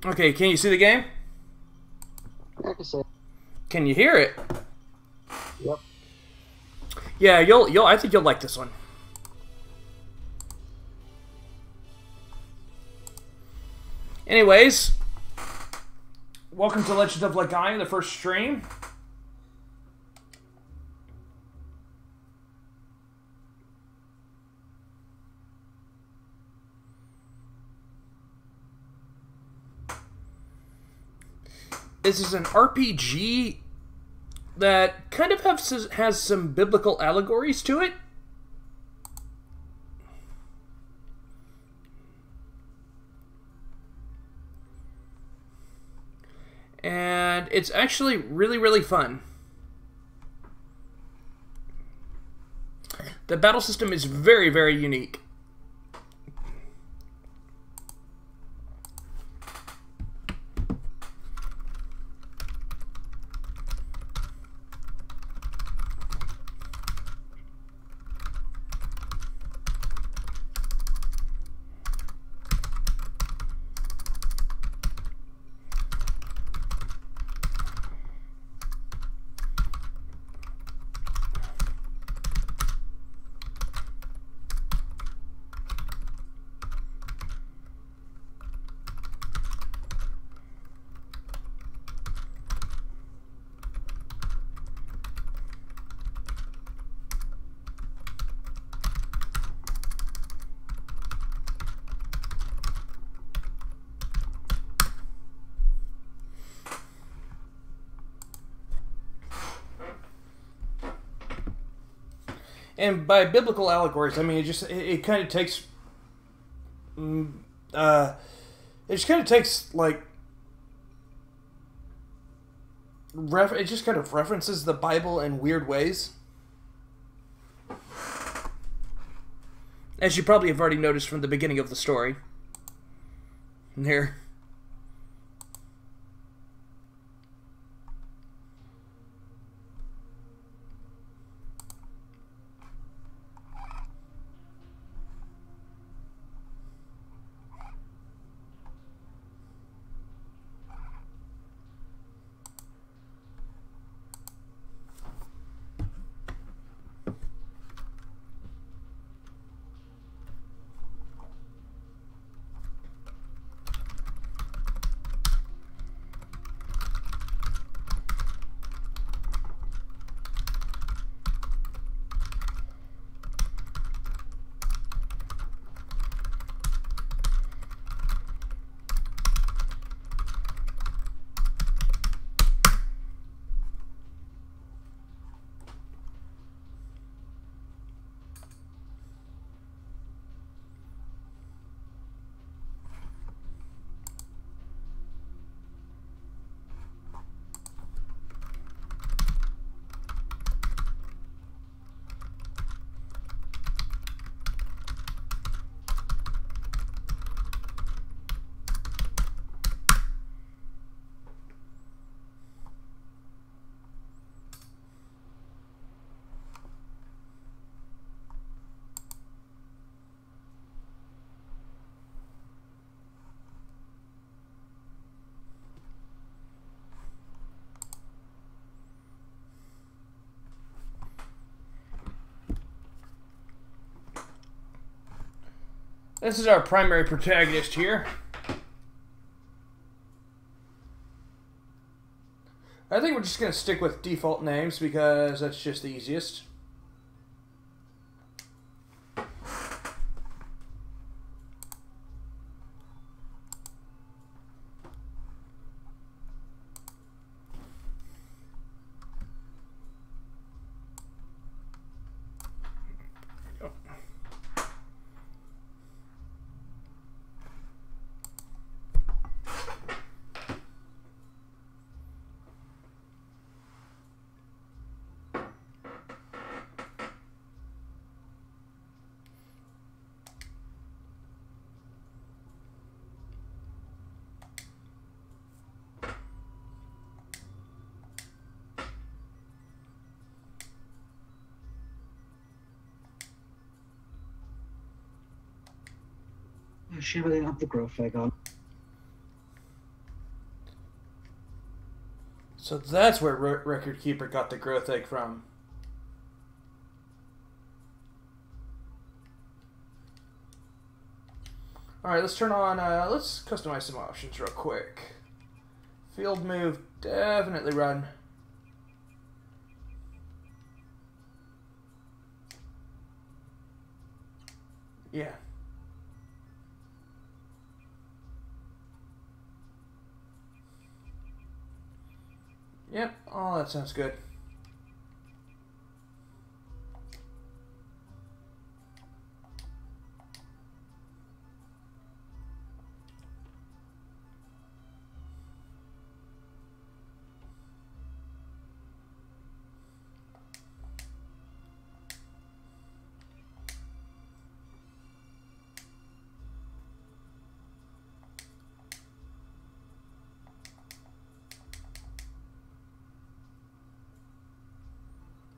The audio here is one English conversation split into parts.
Okay, can you see the game? I can say, Can you hear it? yep. Yeah, you'll I think you'll like this one. Anyways, welcome to Legend of Legaia, the first stream. This is an RPG that kind of has some biblical allegories to it. And it's actually really, really fun. The battle system is very, very unique. And by biblical allegories, I mean it kind of takes, it just kind of takes like it just kind of references the Bible in weird ways, as you probably have already noticed from the beginning of the story. Here. This is our primary protagonist here. I think we're just going to stick with default names because that's just the easiest. Shivering up the growth flag on. So that's where Record Keeper got the growth egg from. Alright, let's turn on, let's customize some options real quick. Field move, definitely run. Yeah. Yep, oh, that sounds good.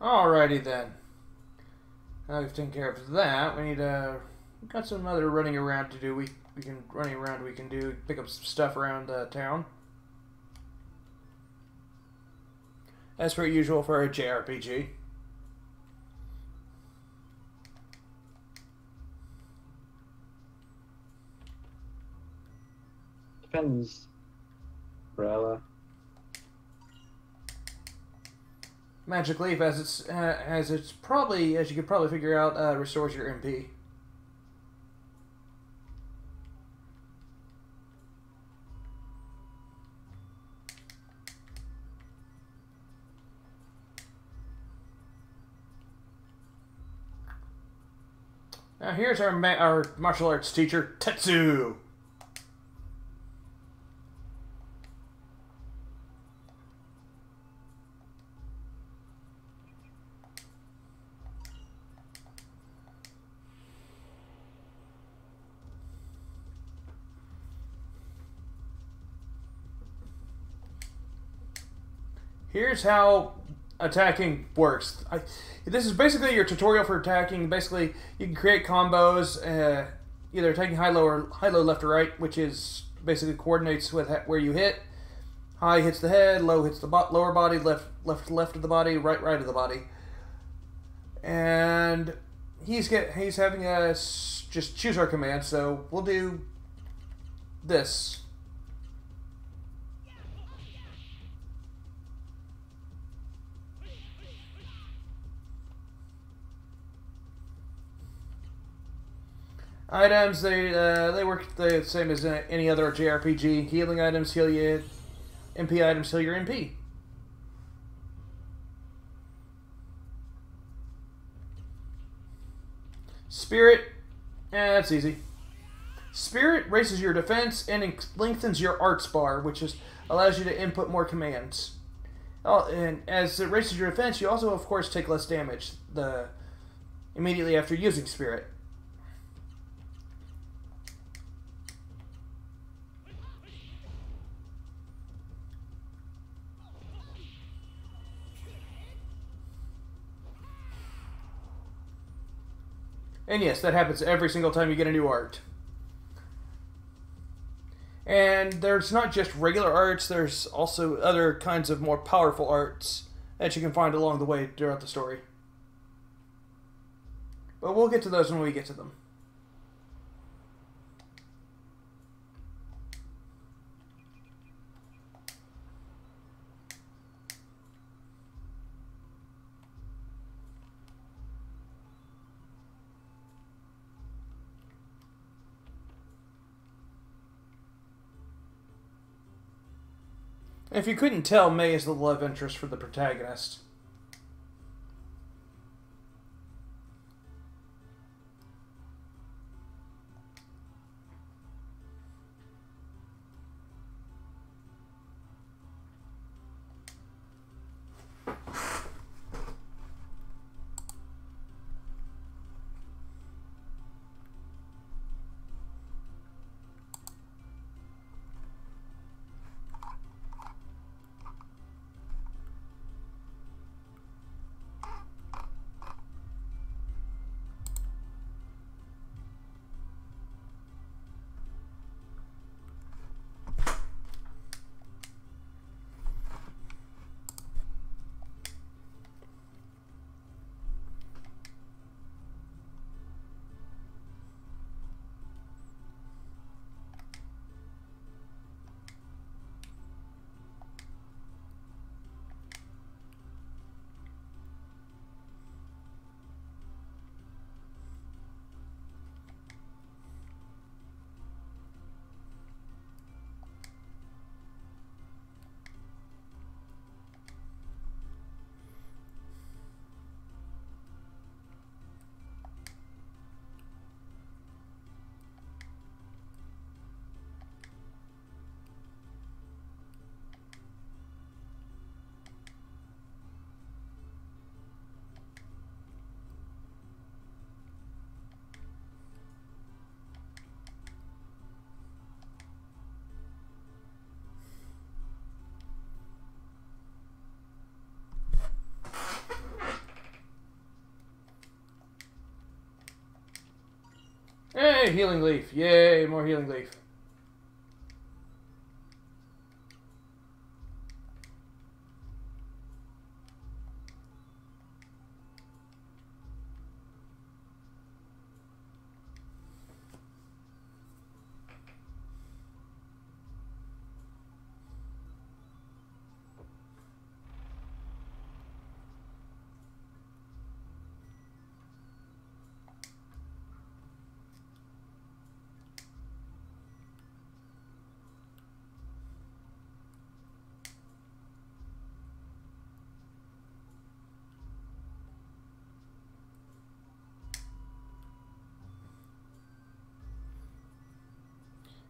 Alrighty then. Now we've taken care of that. We need we've got some other running around to do. We can running around. We can do pick up some stuff around town. As per usual for a JRPG. Depends. Umbrella. Magic Leaf, as it's probably, as you could probably figure out, restores your MP. Now here's our martial arts teacher, Tetsu. Here's how attacking works. This is basically your tutorial for attacking. Basically, you can create combos, either attacking high, low, left, or right, which is basically coordinates with where you hit. High hits the head, low hits the lower body, left of the body, right of the body. And he's having us just choose our command. So we'll do this. Items, they work the same as any other JRPG. Healing items heal you. MP items heal your MP. Spirit, that's easy. Spirit raises your defense and lengthens your arts bar, which allows you to input more commands. Oh, and as it raises your defense, you also, of course, take less damage immediately after using Spirit. And yes, that happens every single time you get a new art. And there's not just regular arts, there's also other kinds of more powerful arts that you can find along the way throughout the story. But we'll get to those when we get to them. If you couldn't tell, May is the love interest for the protagonist. Yay, healing leaf. Yay, more healing leaf.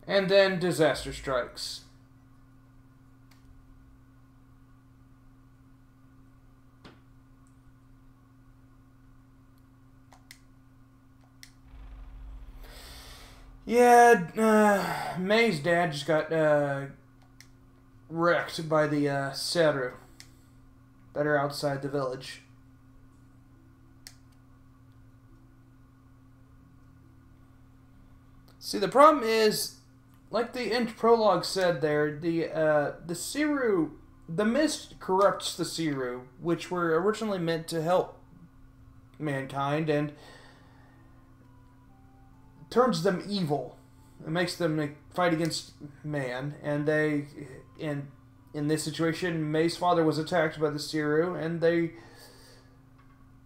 And then disaster strikes. Yeah, May's dad just got wrecked by the Seru that are outside the village. See, the problem is, like the end prologue said there, the Seru, the mist corrupts the Seru, which were originally meant to help mankind, and turns them evil. It makes them fight against man, and they, in this situation, May's father was attacked by the Seru,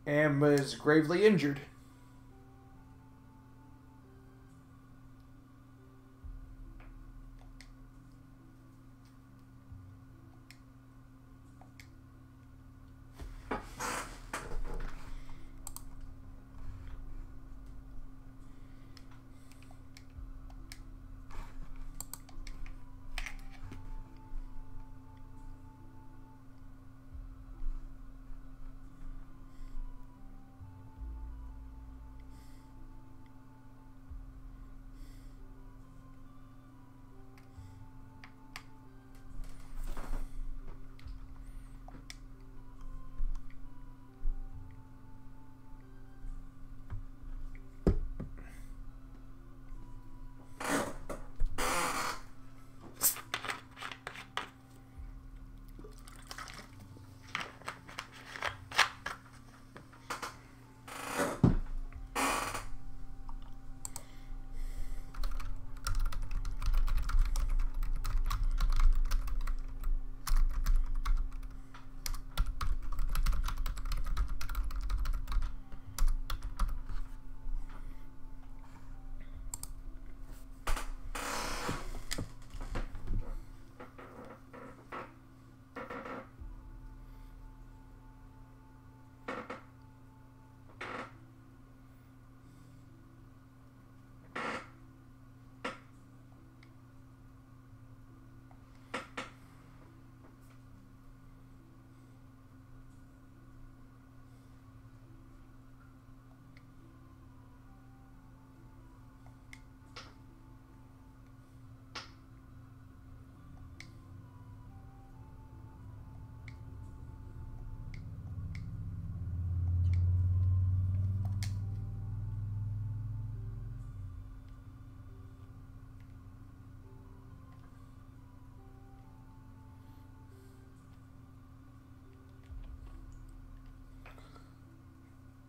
and was gravely injured.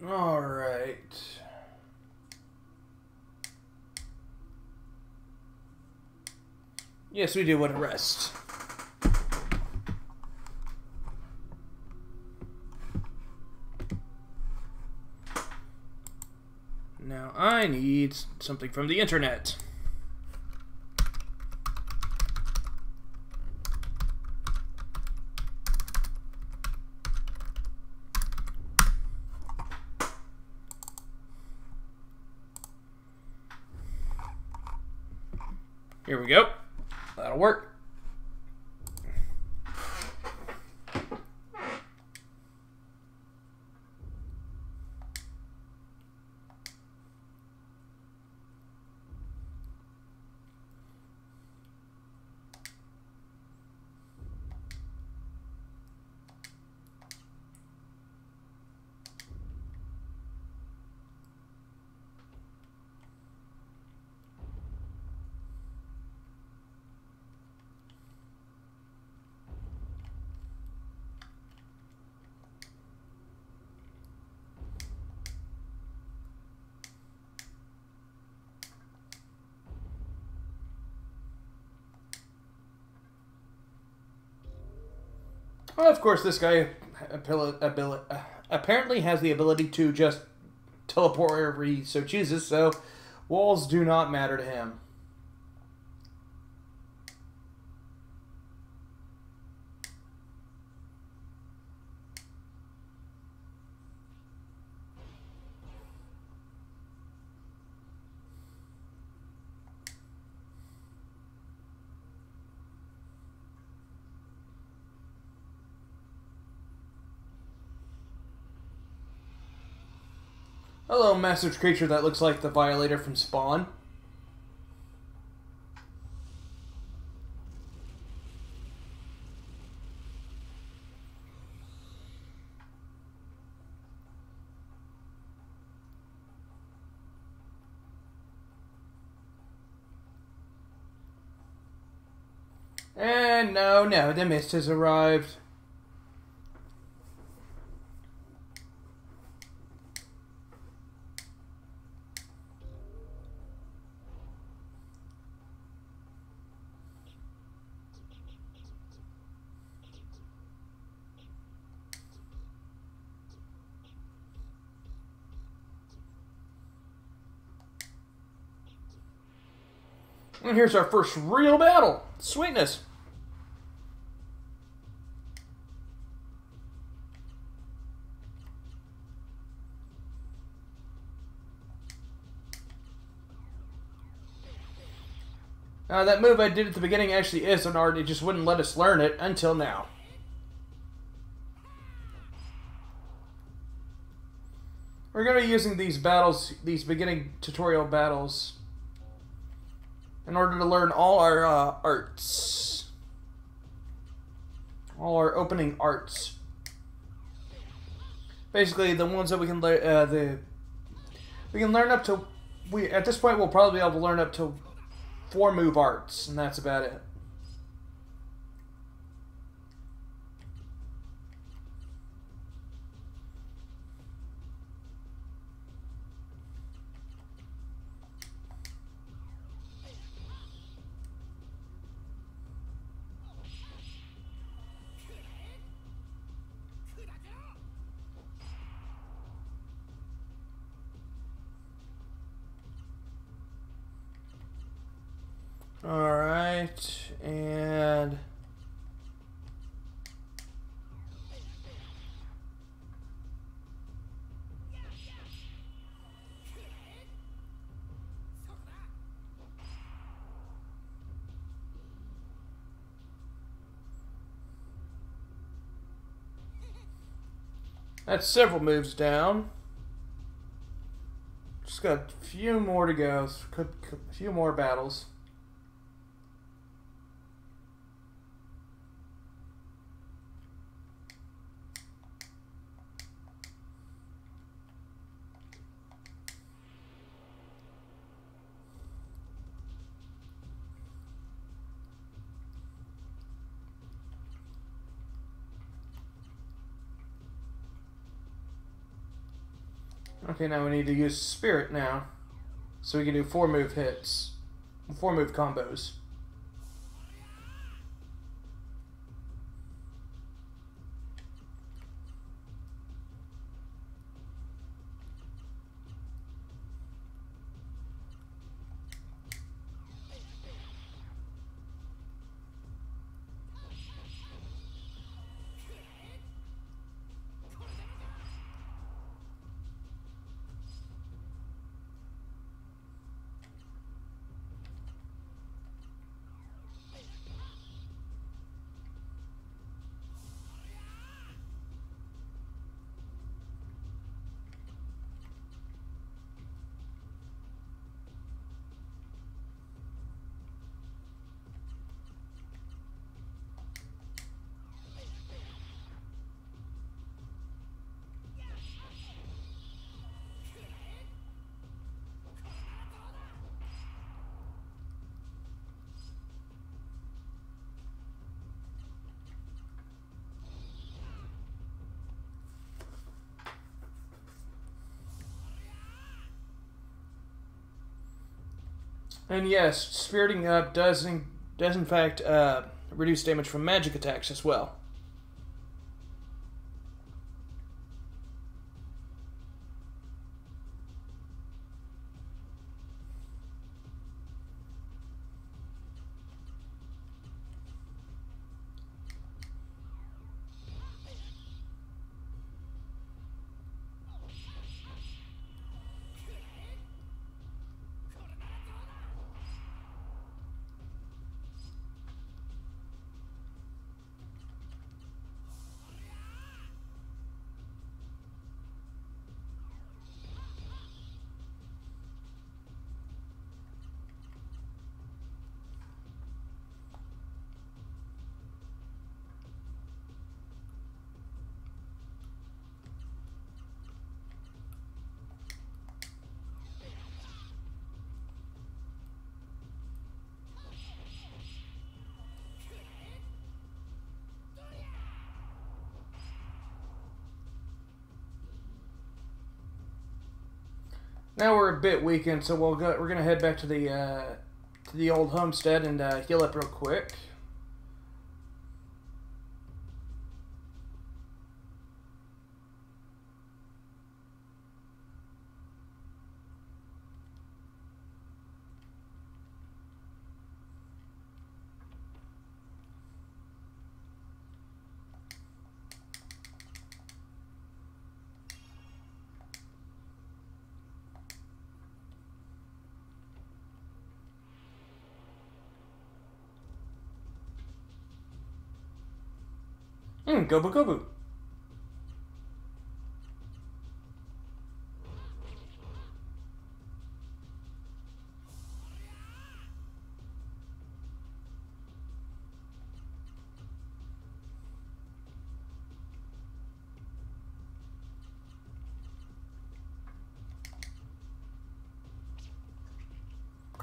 All right. Yes, we do want to rest. Now I need something from the internet. Here we go. That'll work. Well, of course, this guy apparently has the ability to just teleport wherever he so chooses, so walls do not matter to him. Hello, massive creature that looks like the Violator from Spawn. And no, the mist has arrived. And here's our first real battle. Sweetness. That move I did at the beginning actually is an art. It just wouldn't let us learn it until now. We're going to be using these battles, these beginning tutorial battles, in order to learn all our arts. All our opening arts. Basically, the ones that we can learn, we can learn up to. At this point, we'll probably be able to learn up to 4 move arts, and that's about it. Alright, and that's several moves down. Just got a few more to go, a few more battles. Okay, now we need to use Spirit now. So we can do 4 move hits. 4 move combos. And yes, Spiriting Up does in fact reduce damage from magic attacks as well. Now we're a bit weakened, so we're gonna head back to the old homestead and heal up real quick. Gobu Gobu.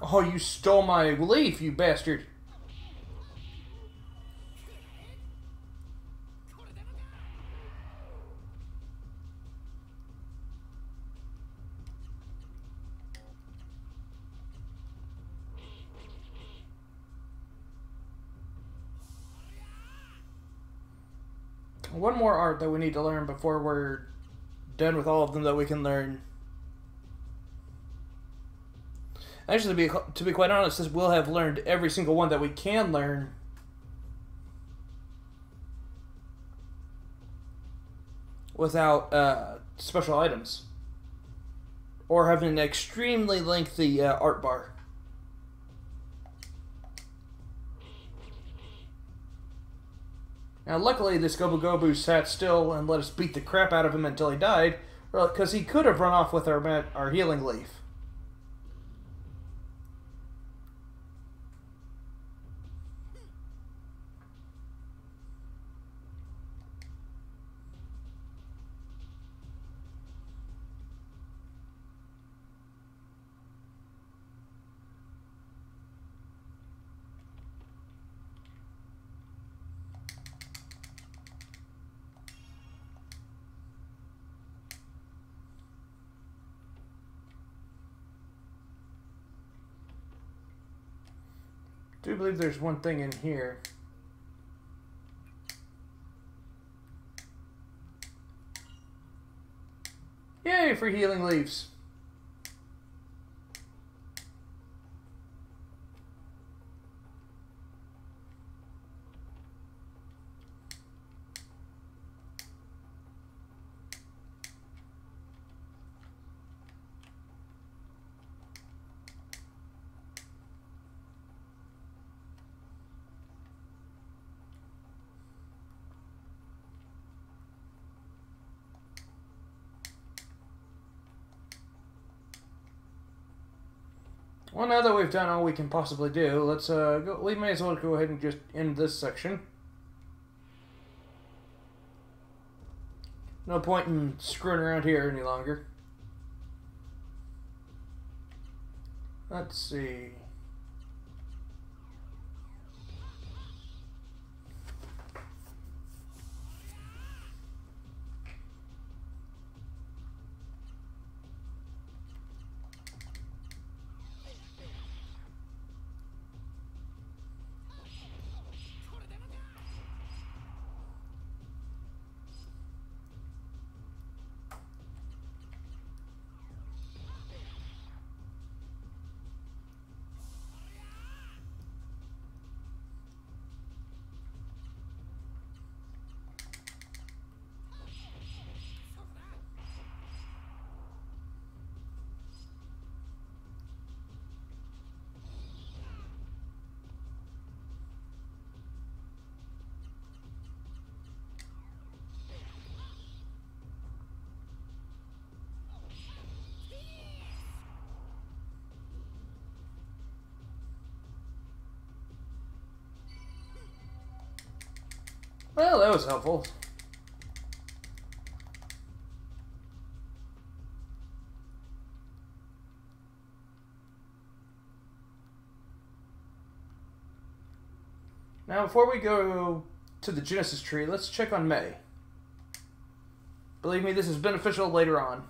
Oh, you stole my leaf, you bastard. One more art that we need to learn before we're done with all of them that we can learn. Actually, to be quite honest, this will have learned every single one that we can learn. Without special items. Or having an extremely lengthy art bar. Now, luckily, this Gobu Gobu sat still and let us beat the crap out of him until he died, because he could have run off with our healing leaf. I do believe there's one thing in here. Yay, for healing leaves. Well, now that we've done all we can possibly do, let's go. We may as well go ahead and just end this section. No point in screwing around here any longer. Let's see. Well, that was helpful. Now, before we go to the Genesis tree, let's check on May. Believe me, this is beneficial later on.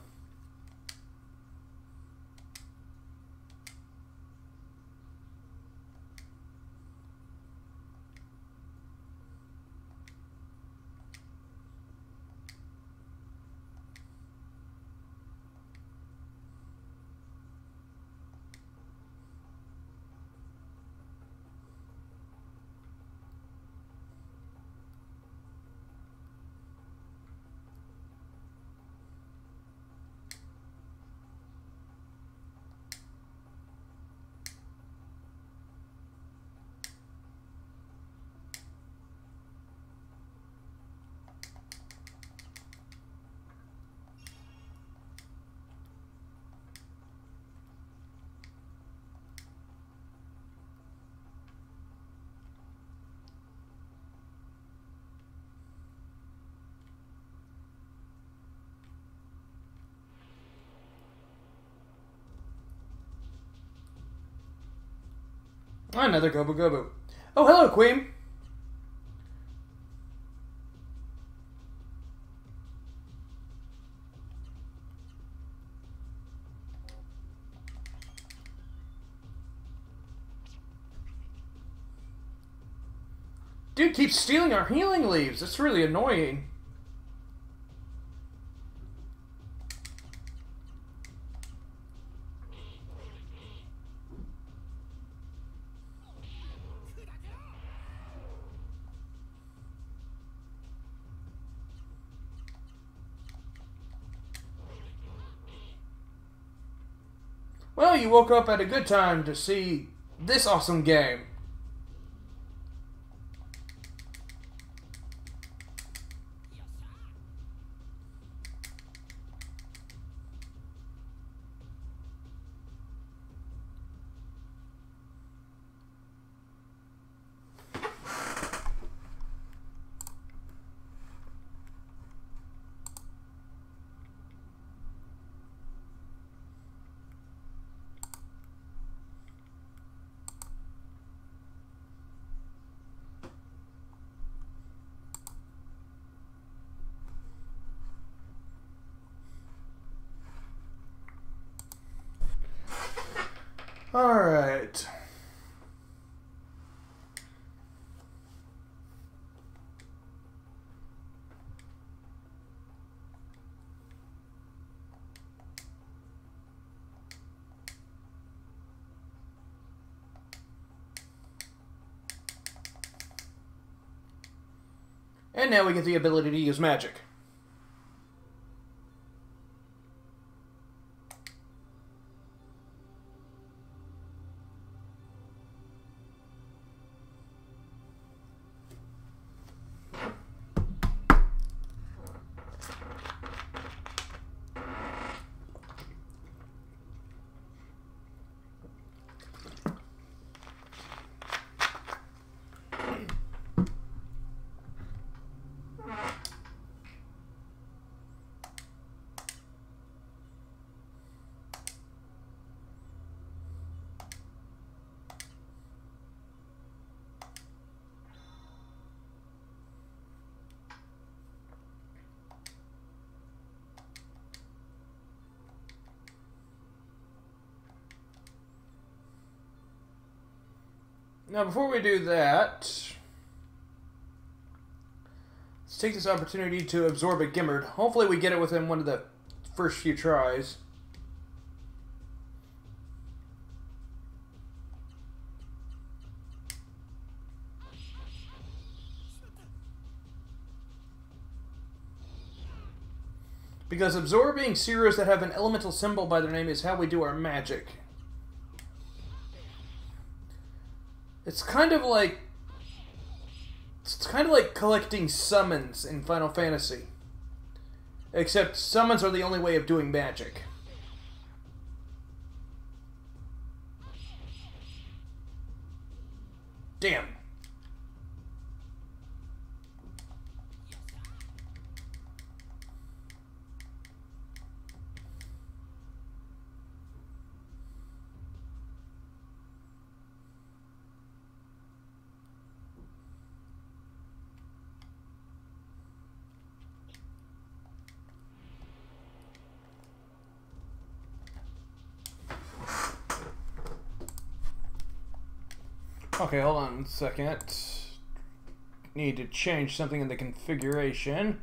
Another Gobu Gobu. Oh, hello, Queen. Dude keeps stealing our healing leaves. That's really annoying. Well, you woke up at a good time to see this awesome game. Alright. And now we get the ability to use magic. Now, before we do that, let's take this opportunity to absorb a Gimmerd. Hopefully we get it within one of the first few tries. Because absorbing Ceros that have an elemental symbol by their name is how we do our magic. It's kind of like collecting summons in Final Fantasy. Except summons are the only way of doing magic. Damn. Okay, hold on a second. Need to change something in the configuration.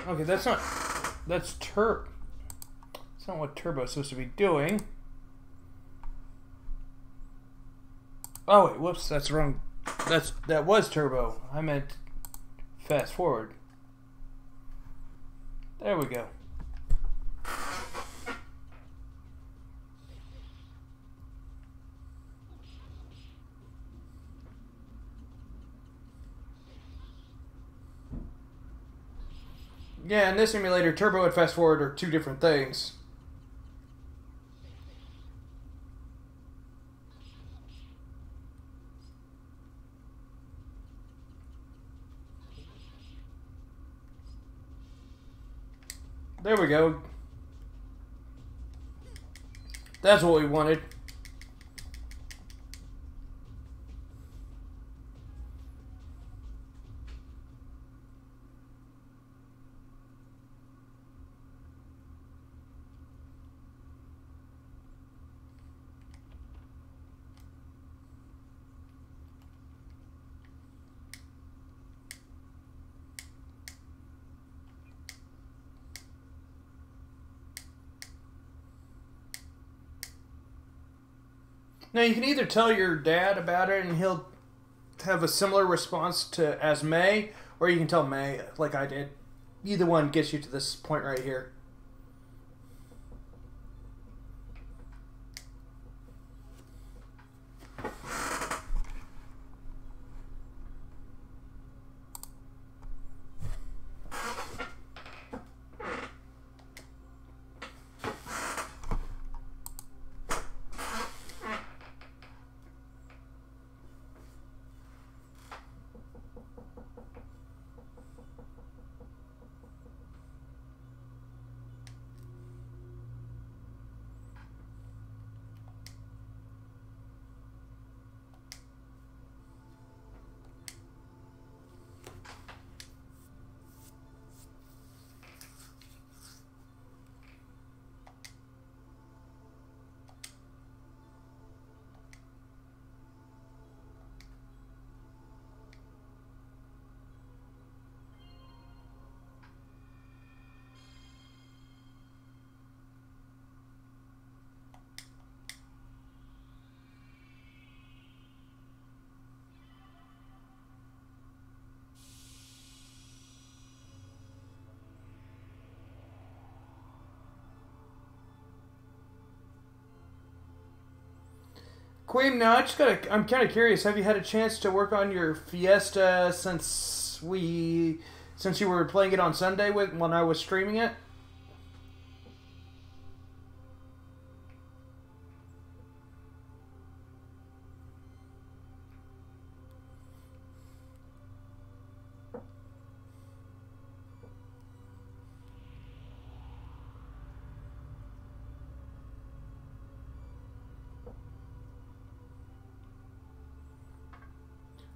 Okay, that's not what Turbo's supposed to be doing. Oh wait, whoops, that's wrong. That was Turbo. I meant fast forward. There we go. Yeah, in this emulator, Turbo and fast forward are two different things. There we go. That's what we wanted. Now you can either tell your dad about it and he'll have a similar response to as May, or you can tell May like I did. Either one gets you to this point right here. Queen, now I'm kind of curious. Have you had a chance to work on your Fiesta since you were playing it on Sunday when I was streaming it?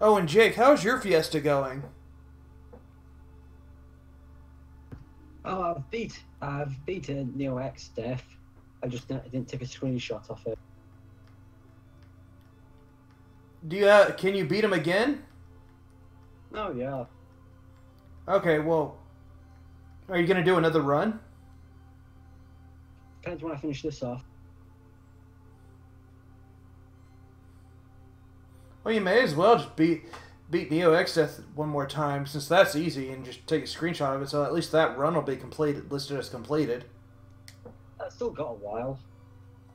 Oh, and Jake, how's your Fiesta going? Oh, I've beaten Neo X Death. I just didn't take a screenshot of it. Can you beat him again? Oh yeah. Okay, well, are you gonna do another run? Depends when I finish this off. Well, you may as well just beat Neo X Death one more time, since that's easy, and just take a screenshot of it, so at least that run will be listed as completed. I've still got a while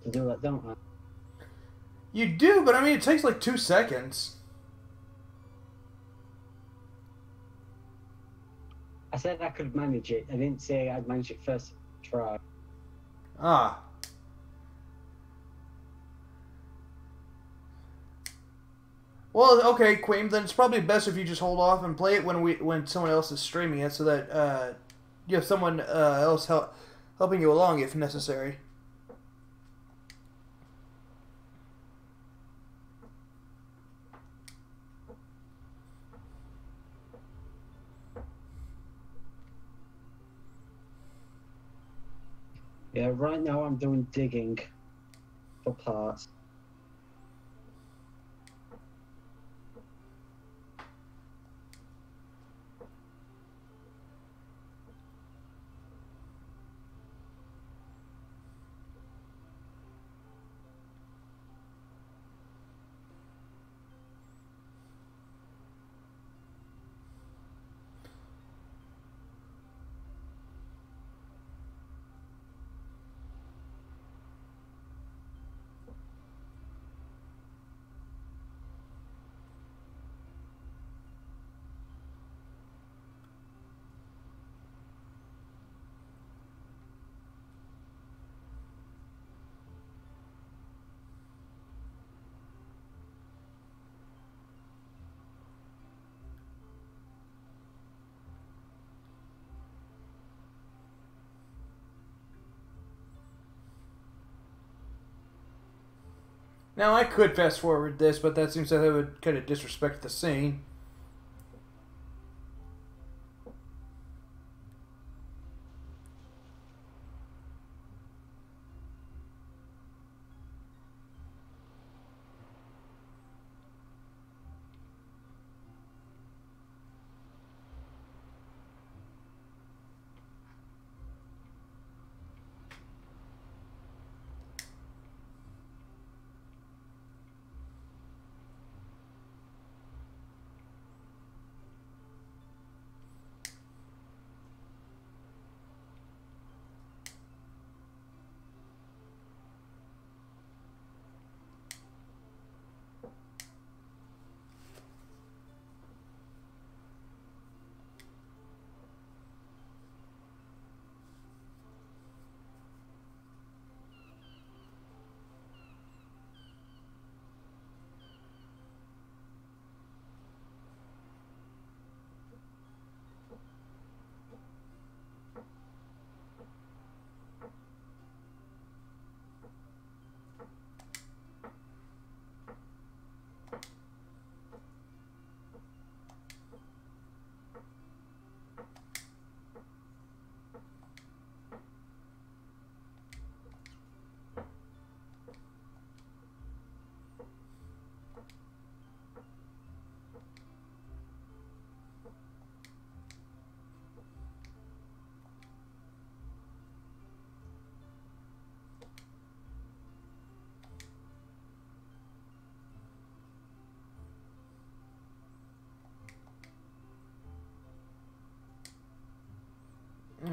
to do that, don't I? You do, but I mean, it takes like 2 seconds. I said I could manage it. I didn't say I'd manage it first try. Ah. Well, okay, Queen. Then it's probably best if you just hold off and play it when someone else is streaming it, so that you have someone else helping you along if necessary. Yeah, right now I'm doing digging for parts. Now, I could fast forward this, but that seems like that would kind of disrespect the scene.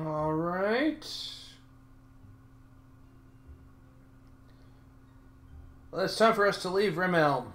All right. Well, it's time for us to leave Rimelm.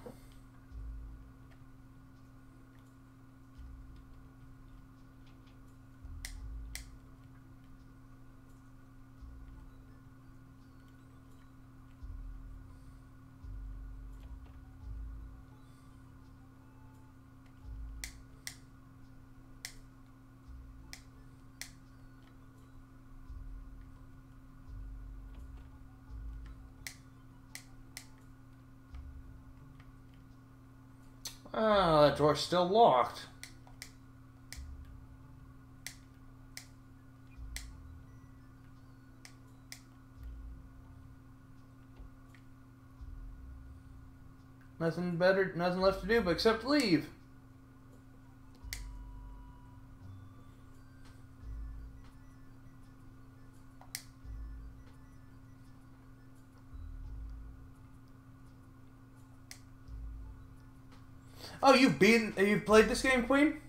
Oh, that door's still locked. Nothing better, nothing left to do but except leave. Oh, you've played this game, Queen?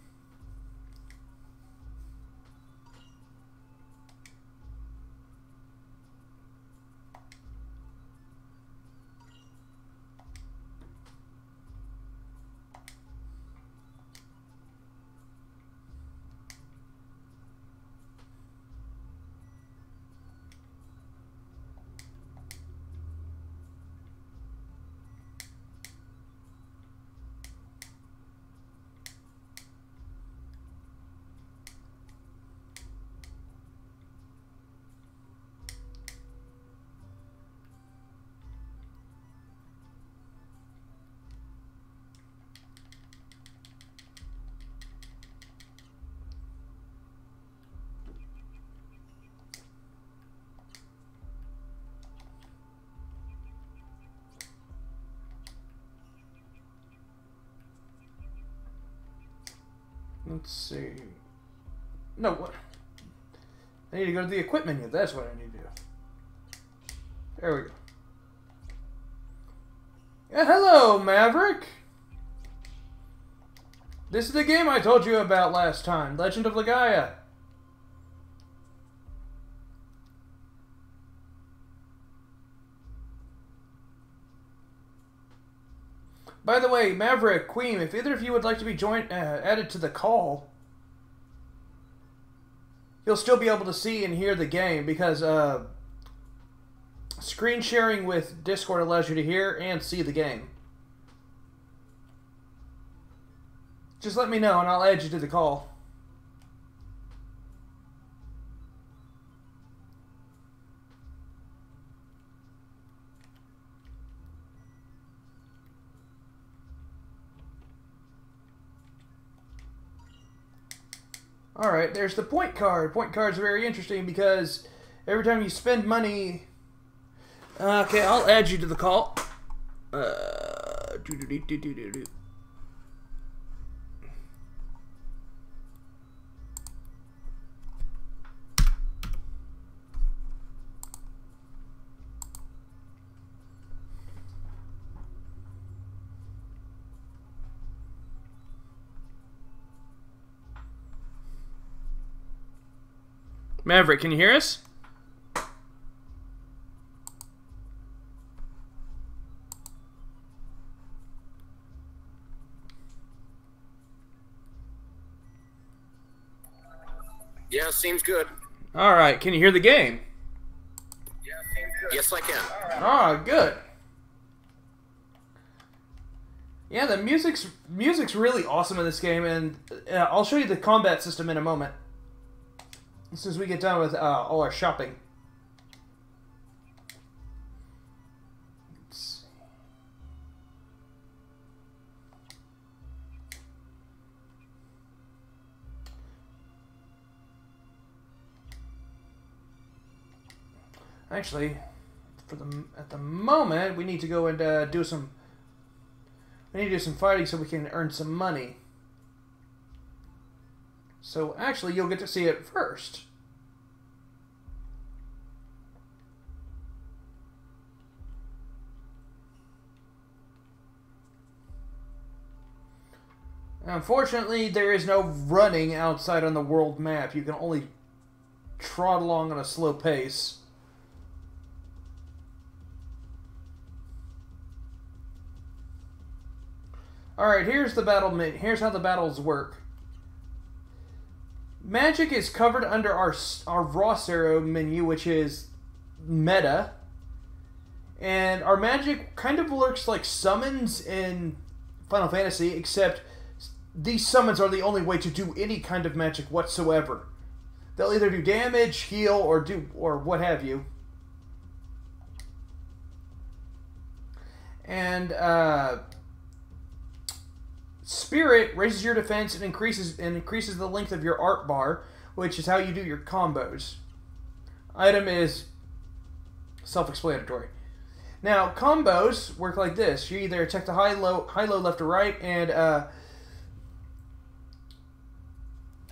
Let's see. No, what? I need to go to the equipment menu. That's what I need to do. There we go. Yeah, hello, Maverick. This is the game I told you about last time. Legend of Legaia. By the way, Maverick, Queen, if either of you would like to be added to the call, you'll still be able to see and hear the game because screen sharing with Discord allows you to hear and see the game. Just let me know and I'll add you to the call. Alright, there's the point card. Point card's very interesting because every time you spend money... Okay, I'll add you to the call. Do. Maverick, can you hear us? Yeah, seems good. All right, can you hear the game? Yeah, seems good. Yes, I can. Ah, good. Yeah, the music's really awesome in this game, and I'll show you the combat system in a moment. As soon as we get done with all our shopping. Let's see. Actually, at the moment, we need to go and do some. We need to do some fighting so we can earn some money. So actually, you'll get to see it first. Unfortunately, there is no running outside on the world map. You can only trot along at a slow pace. Alright, here's the battle. Here's how the battles work. Magic is covered under our raw arrow menu, which is meta. And our magic kind of looks like summons in Final Fantasy, except these summons are the only way to do any kind of magic whatsoever. They'll either do damage, heal, or what have you. And Spirit raises your defense and increases the length of your art bar, which is how you do your combos. Item is self-explanatory. Now, combos work like this. You either attack the high, low, left, or right, and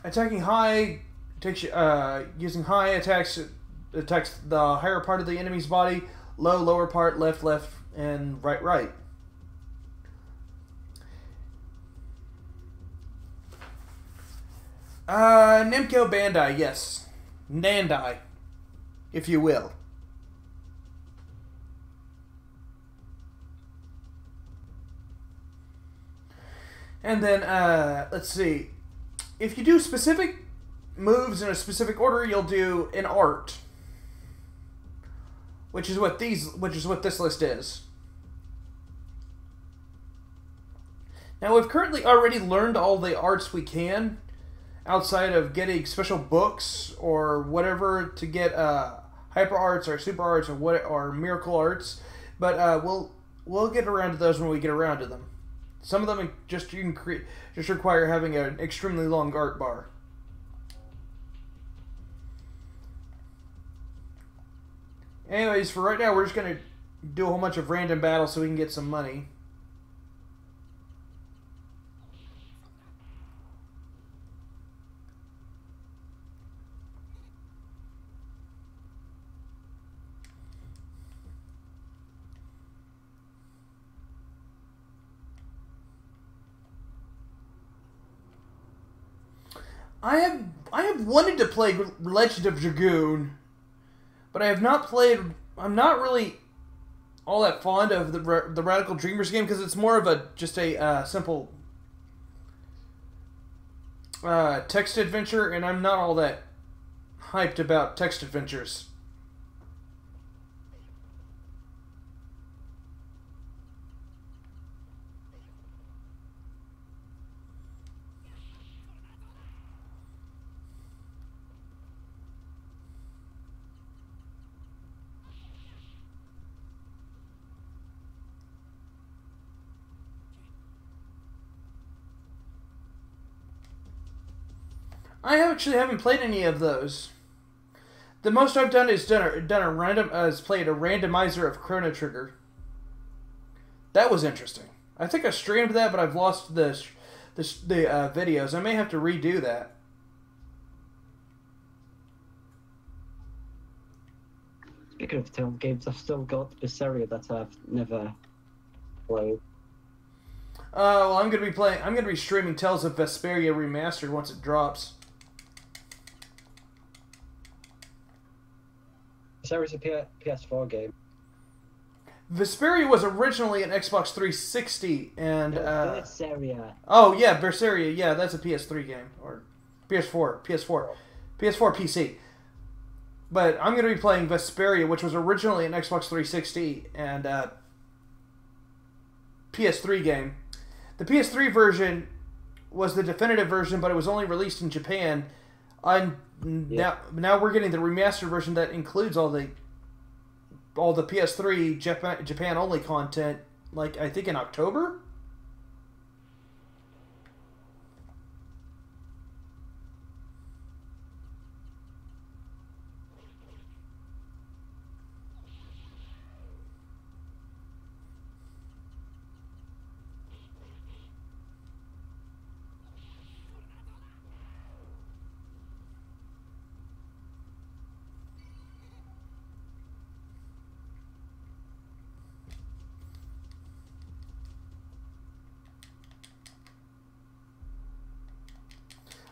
attacking high takes using high attacks the higher part of the enemy's body, lower part, left, and right. Namco Bandai, yes. Nandai, if you will. And then, let's see. If you do specific moves in a specific order, you'll do an art. Which is what this list is. Now, we've currently already learned all the arts we can, outside of getting special books or whatever to get hyper arts or super arts or miracle arts, but we'll get around to those when we get around to them. Some of them just require having an extremely long art bar. Anyways, for right now, we're just gonna do a whole bunch of random battles so we can get some money. I have wanted to play Legend of Dragoon, but I have not played. I'm not really all that fond of the Radical Dreamers game because it's more of just a simple text adventure, and I'm not all that hyped about text adventures. I actually haven't played any of those. The most I've done is played a randomizer of Chrono Trigger. That was interesting. I think I streamed that, but I've lost the videos. I may have to redo that. Speaking of film games, I've still got Berseria that I've never played. Well, I'm gonna be streaming Tales of Vesperia Remastered once it drops. Berseria's a PS4 game. Vesperia was originally an Xbox 360, and Berseria. oh yeah, Berseria, yeah, that's a PS3 game or PS4 PC. But I'm going to be playing Vesperia, which was originally an Xbox 360 and PS3 game. The PS3 version was the definitive version, but it was only released in Japan. Now we're getting the remastered version that includes all the PS3 Japan only content. Like I think in October.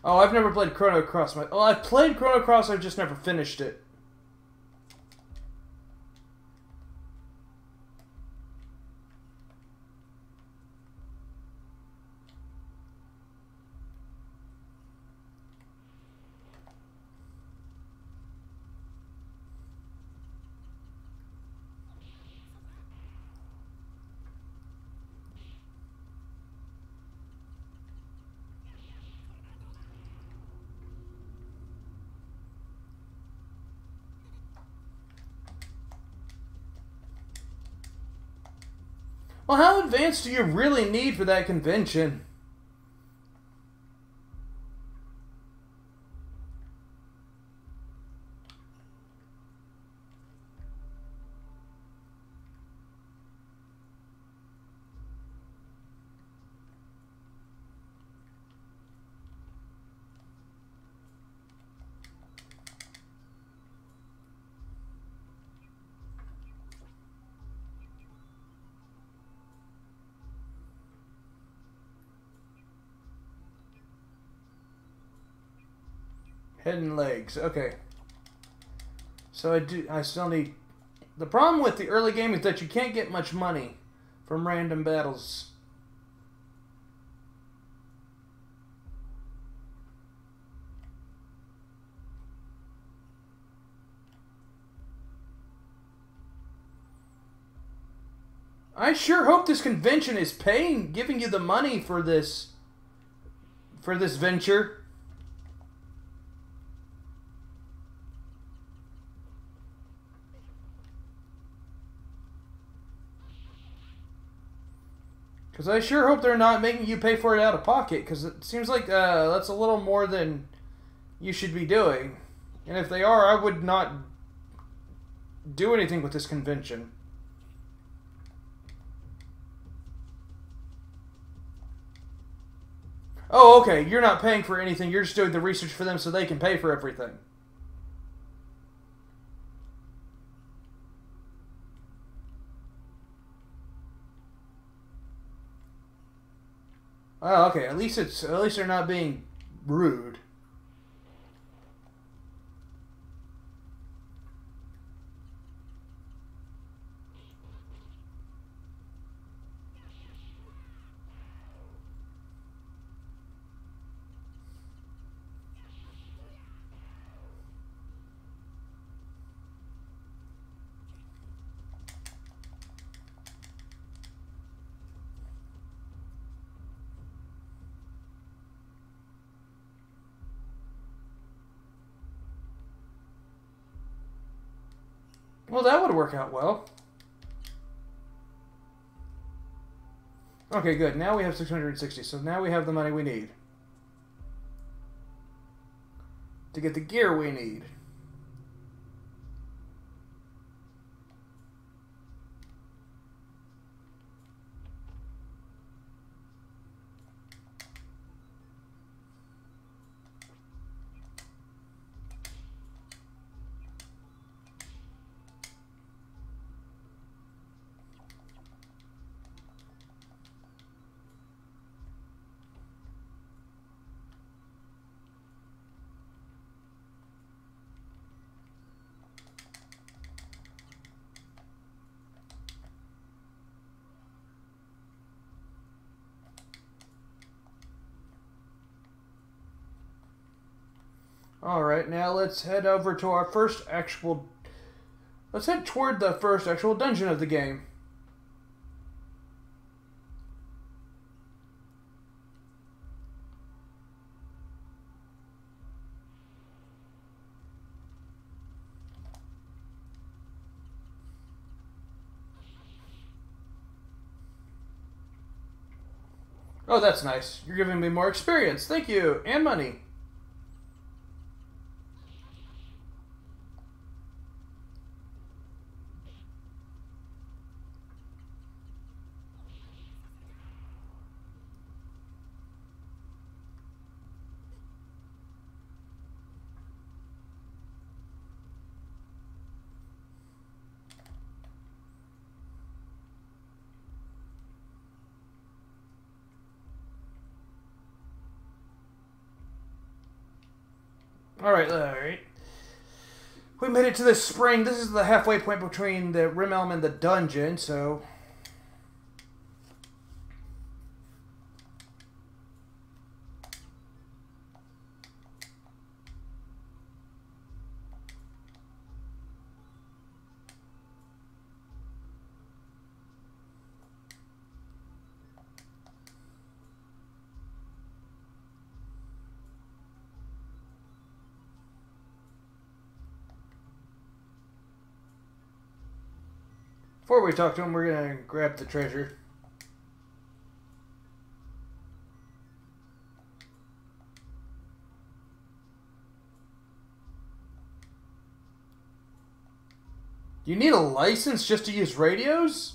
Oh, I've never played Chrono Cross. Oh, I've played Chrono Cross, I've just never finished it. Well, how advanced do you really need for that convention? Head and legs. Okay. So I still need... The problem with the early game is that you can't get much money from random battles. I sure hope this convention is giving you the money for this venture. Because I sure hope they're not making you pay for it out of pocket, because it seems like that's a little more than you should be doing. And if they are, I would not do anything with this convention. Oh, okay, you're not paying for anything, you're just doing the research for them so they can pay for everything. Oh, okay. At least they're not being rude. Well, that would work out well. Okay, good. Now we have 660, so now we have the money we need. to get the gear we need. Alright, now let's head over to our first actual... Let's head toward the first actual dungeon of the game. Oh, that's nice. You're giving me more experience. Thank you. And money. Alright. We made it to this spring. This is the halfway point between the Rim Elm and the dungeon, so... Before we talk to him, we're going to grab the treasure. You need a license just to use radios?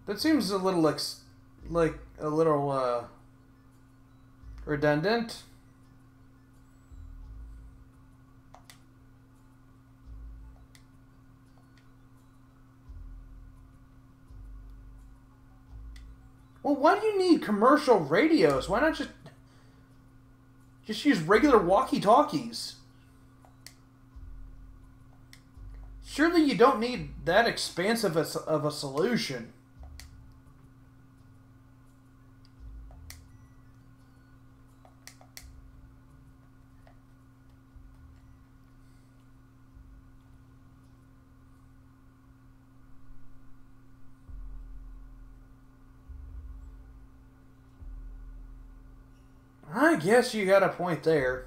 That seems a little like a little redundant. Well, why do you need commercial radios? Why not just use regular walkie-talkies? Surely you don't need that expansive of a solution. I guess you got a point there.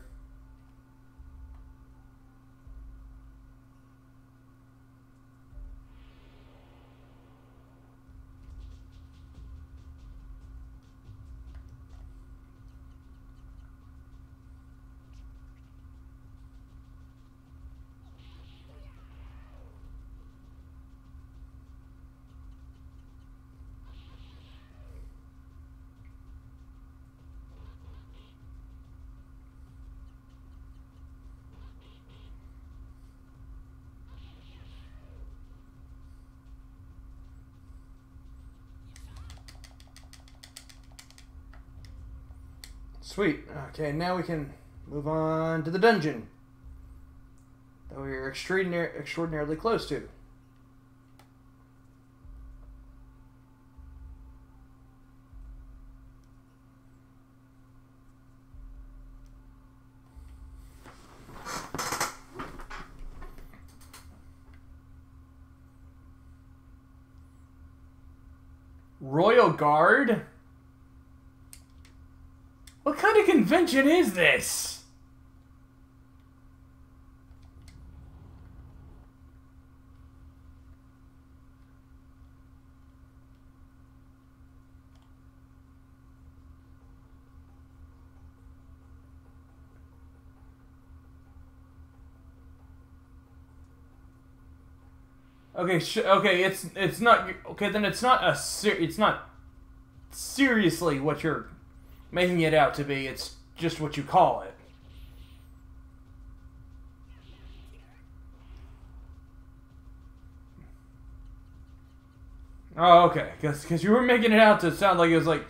Sweet. Okay, now we can move on to the dungeon that we're extraordinarily close to. Royal Guard? What kind of convention is this? Okay, okay, it's not okay. Then it's not it's not seriously what you're making it out to be. It's just what you call it. Oh, okay, because you were making it out to sound like it was like.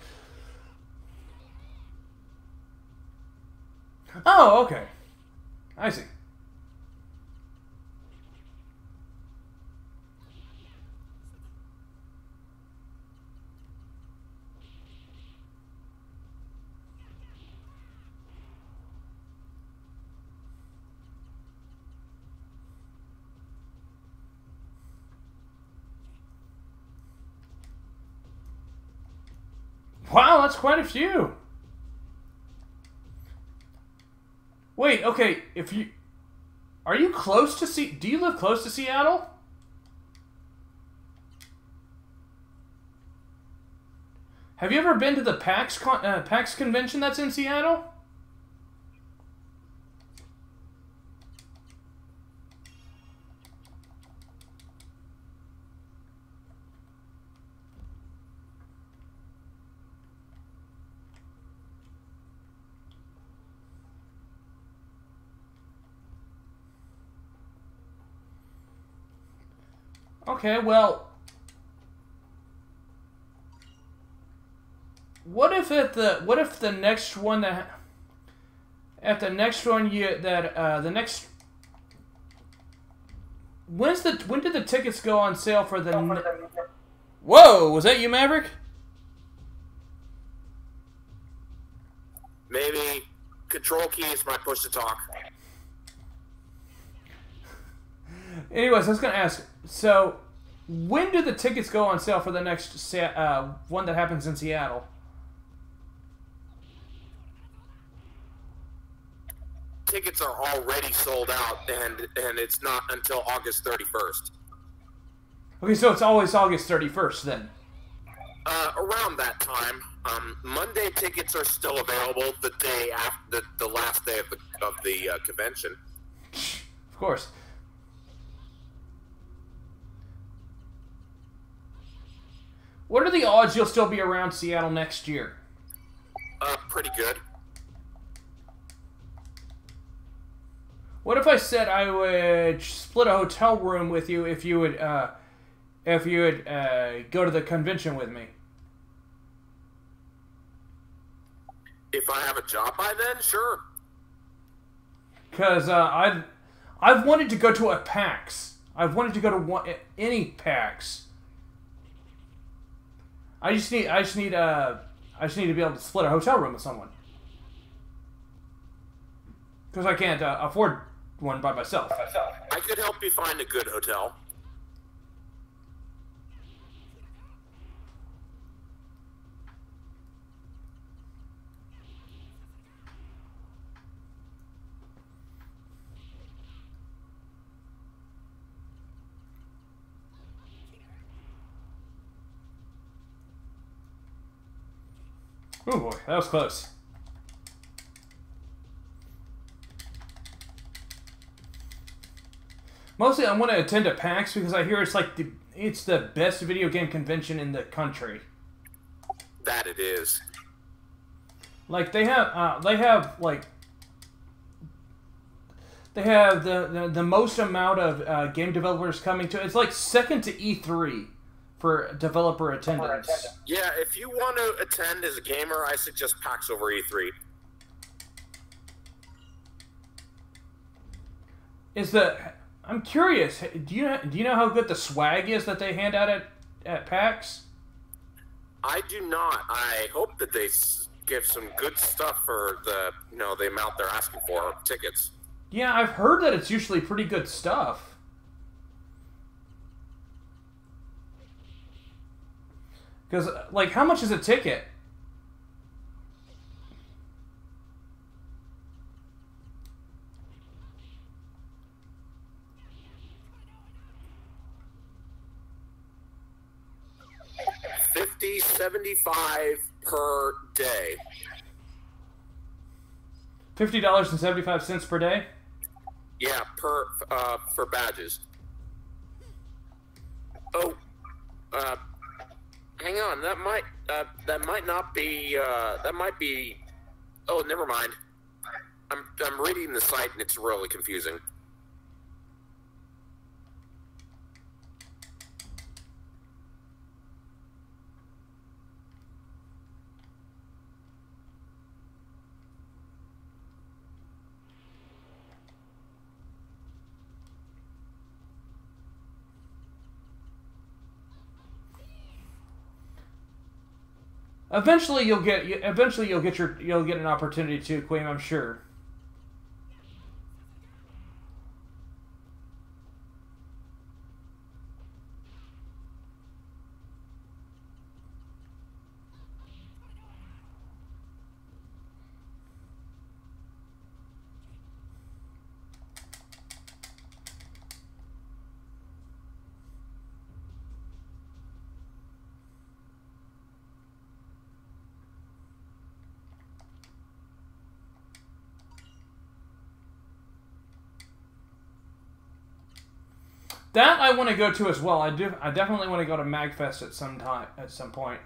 Oh, okay, I see. Wow, that's quite a few. Wait, okay, if you... Are you close to Do you live close to Seattle? Have you ever been to the PAX convention that's in Seattle? Okay, well, what if the next one when did the tickets go on sale for the Whoa, was that you, Maverick? Maybe control keys might push to talk. Anyways, I was gonna ask. So, when do the tickets go on sale for the next one that happens in Seattle? Tickets are already sold out, and it's not until August 31st. Okay, so it's always August 31st then. Around that time, Monday tickets are still available. The day after the last day of the convention. Of course. What are the odds you'll still be around Seattle next year? Pretty good. What if I said I would split a hotel room with you if you would go to the convention with me? If I have a job by then, sure. Because I've wanted to go to a PAX. I've wanted to go to any PAX. I just need to be able to split a hotel room with someone. Because I can't afford one by myself. I could help you find a good hotel. Oh boy, that was close. Mostly, I want to attend a PAX because I hear it's like it's the best video game convention in the country. That it is. Like they have the most amount of game developers coming to. It's like second to E3 for developer attendance. Yeah, if you want to attend as a gamer, I suggest PAX over E3. I'm curious. Do you know how good the swag is that they hand out at PAX? I do not. I hope that they give some good stuff for the amount they're asking for tickets. Yeah, I've heard that it's usually pretty good stuff. Because, like, how much is a ticket? $75 per day. $50.75 per day? Yeah, for badges. Oh, uh, hang on. That might not be. That might be. Oh, never mind. I'm reading the site and it's really confusing. Eventually you'll get an opportunity to, Queen, I'm sure. That I want to go to as well. I definitely want to go to MagFest at some point.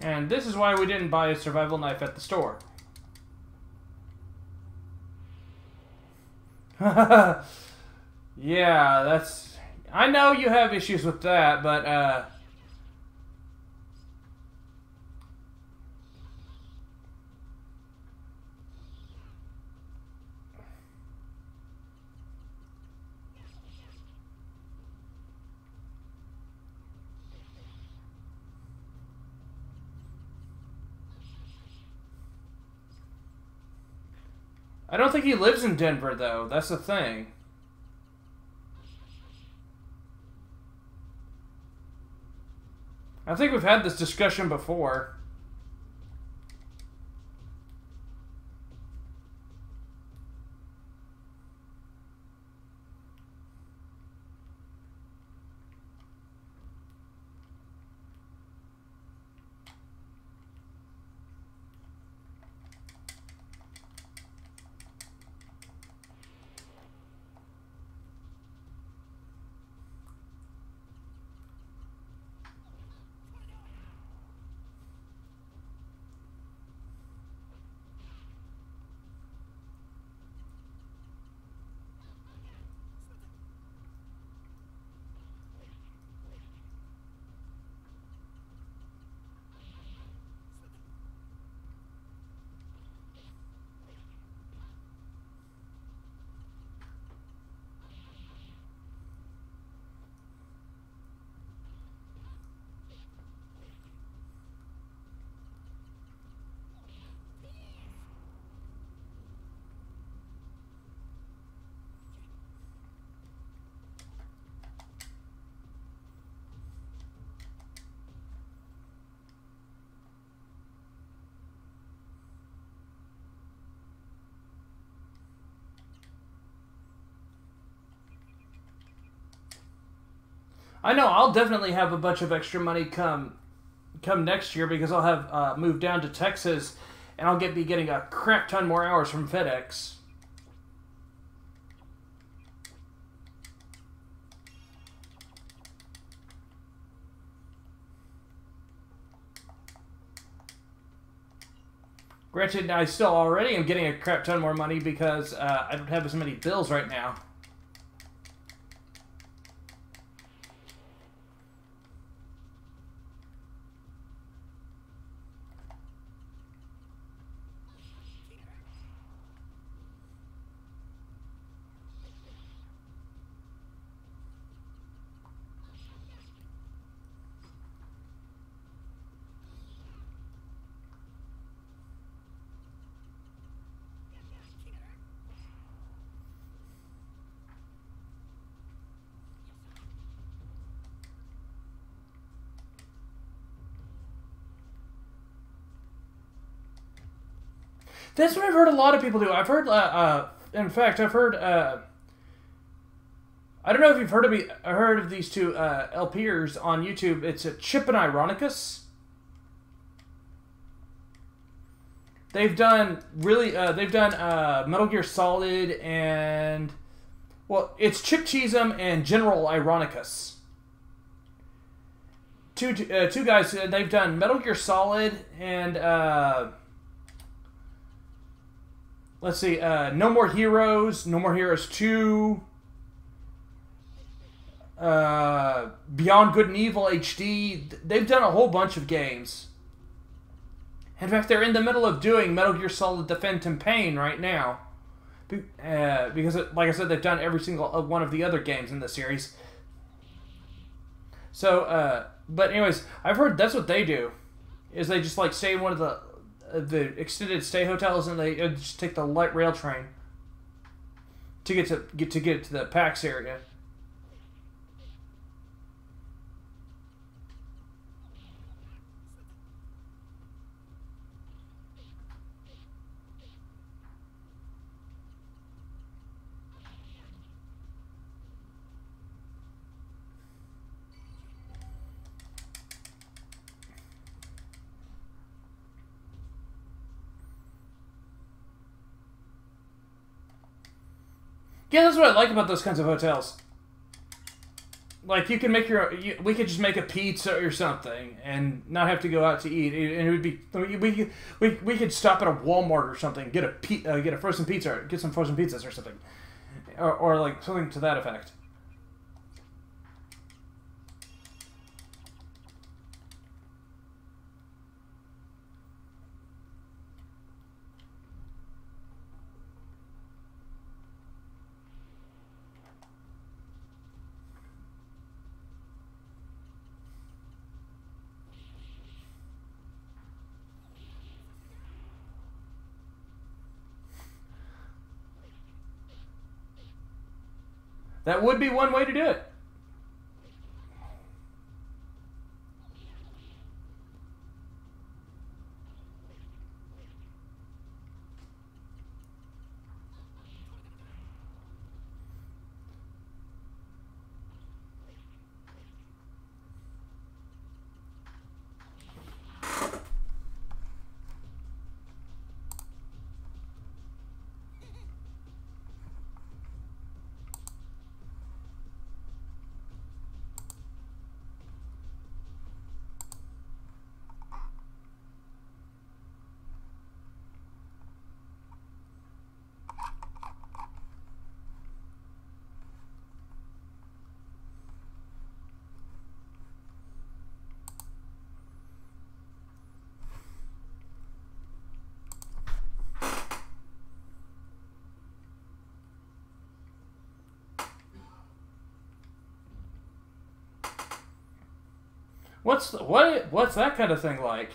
And this is why we didn't buy a survival knife at the store. Yeah, that's... I know you have issues with that, but, I don't think he lives in Denver, though. That's the thing. I think we've had this discussion before. I know I'll definitely have a bunch of extra money come next year because I'll have moved down to Texas and I'll be getting a crap ton more hours from FedEx. Granted, I still already am getting a crap ton more money because I don't have as many bills right now. That's what I've heard a lot of people do. I've heard, in fact, I've heard, I don't know if you've heard of these two LPers on YouTube. It's Chip and Ironicus. They've done Metal Gear Solid and, well, it's Chip Cheesem and General Ironicus. Two guys. They've done Metal Gear Solid and let's see, No More Heroes, No More Heroes 2, Beyond Good and Evil HD. They've done a whole bunch of games. In fact, they're in the middle of doing Metal Gear Solid Defend and Pain right now. Because, like I said, they've done every single one of the other games in the series. So, but anyways, I've heard that's what they do. Is they just like stay in one of the extended stay hotels, and they just take the light rail train to get to the PAX area. Yeah, that's what I like about those kinds of hotels. Like, you can make we could just make a pizza or something and not have to go out to eat. And it would be, we could stop at a Walmart or something, get a frozen pizza, get some frozen pizzas or something, or like something to that effect. That would be one way to do it. What's that kind of thing like?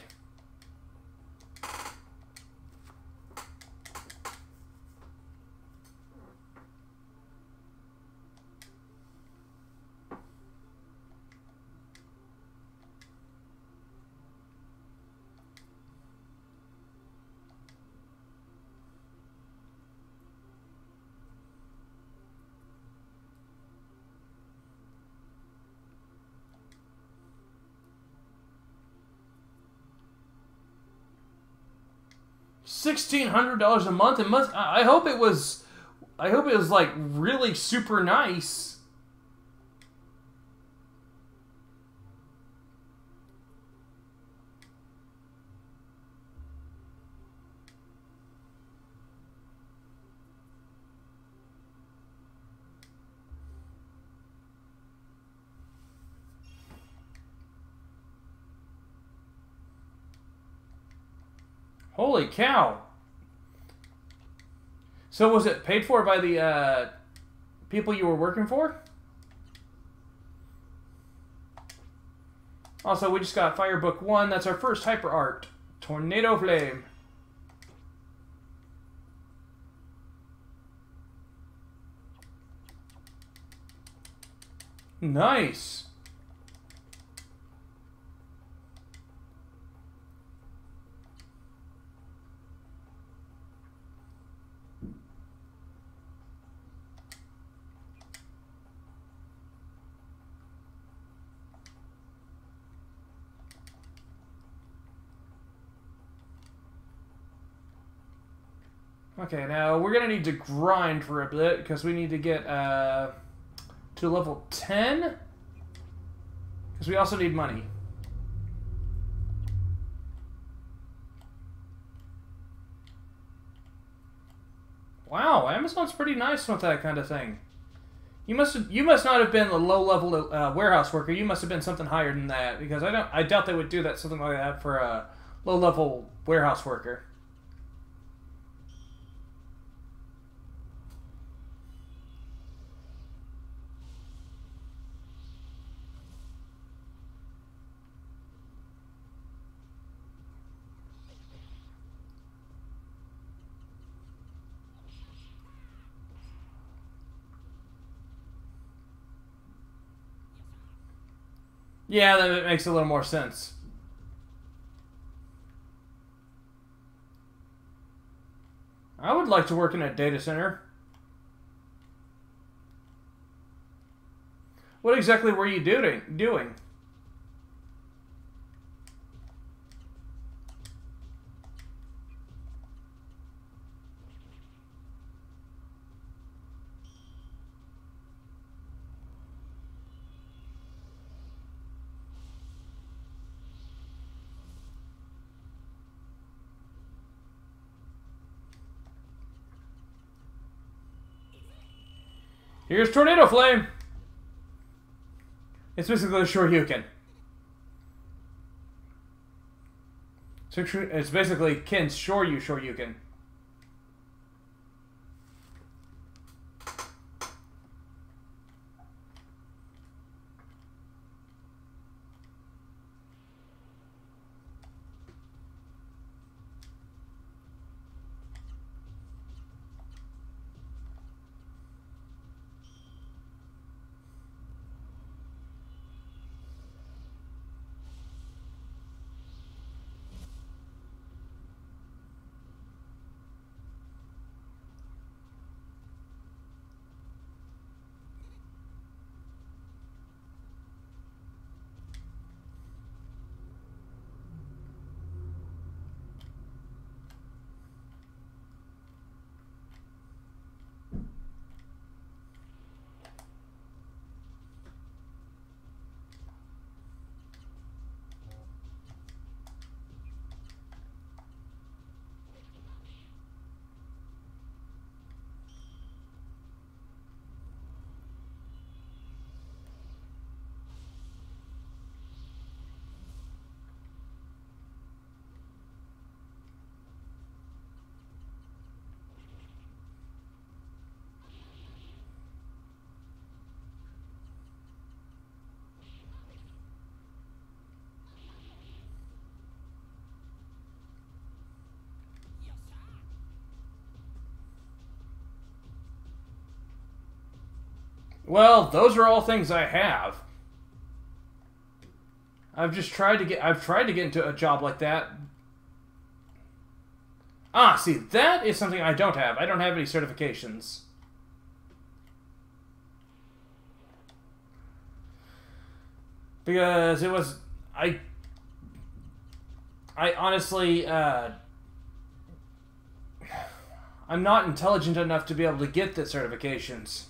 $1,600 a month. It must. I hope it was. I hope it was like really super nice. Holy cow. So was it paid for by the people you were working for? Also, we just got Firebook 1. That's our first hyper art. Tornado Flame. Nice. Okay, now we're gonna need to grind for a bit because we need to get to level 10. Because we also need money. Wow, Amazon's pretty nice with that kind of thing. You must not have been a low-level warehouse worker. You must have been something higher than that, because I doubt they would do that something like that for a low-level warehouse worker. Yeah, that makes a little more sense. I would like to work in a data center. What exactly were you doing? Here's Tornado Flame. It's basically a Shoryuken. It's basically Ken's Shoryuken. Well, those are all things I have. I've tried to get into a job like that. Ah, see, that is something I don't have. I don't have any certifications. Because it was... I honestly, I'm not intelligent enough to be able to get the certifications.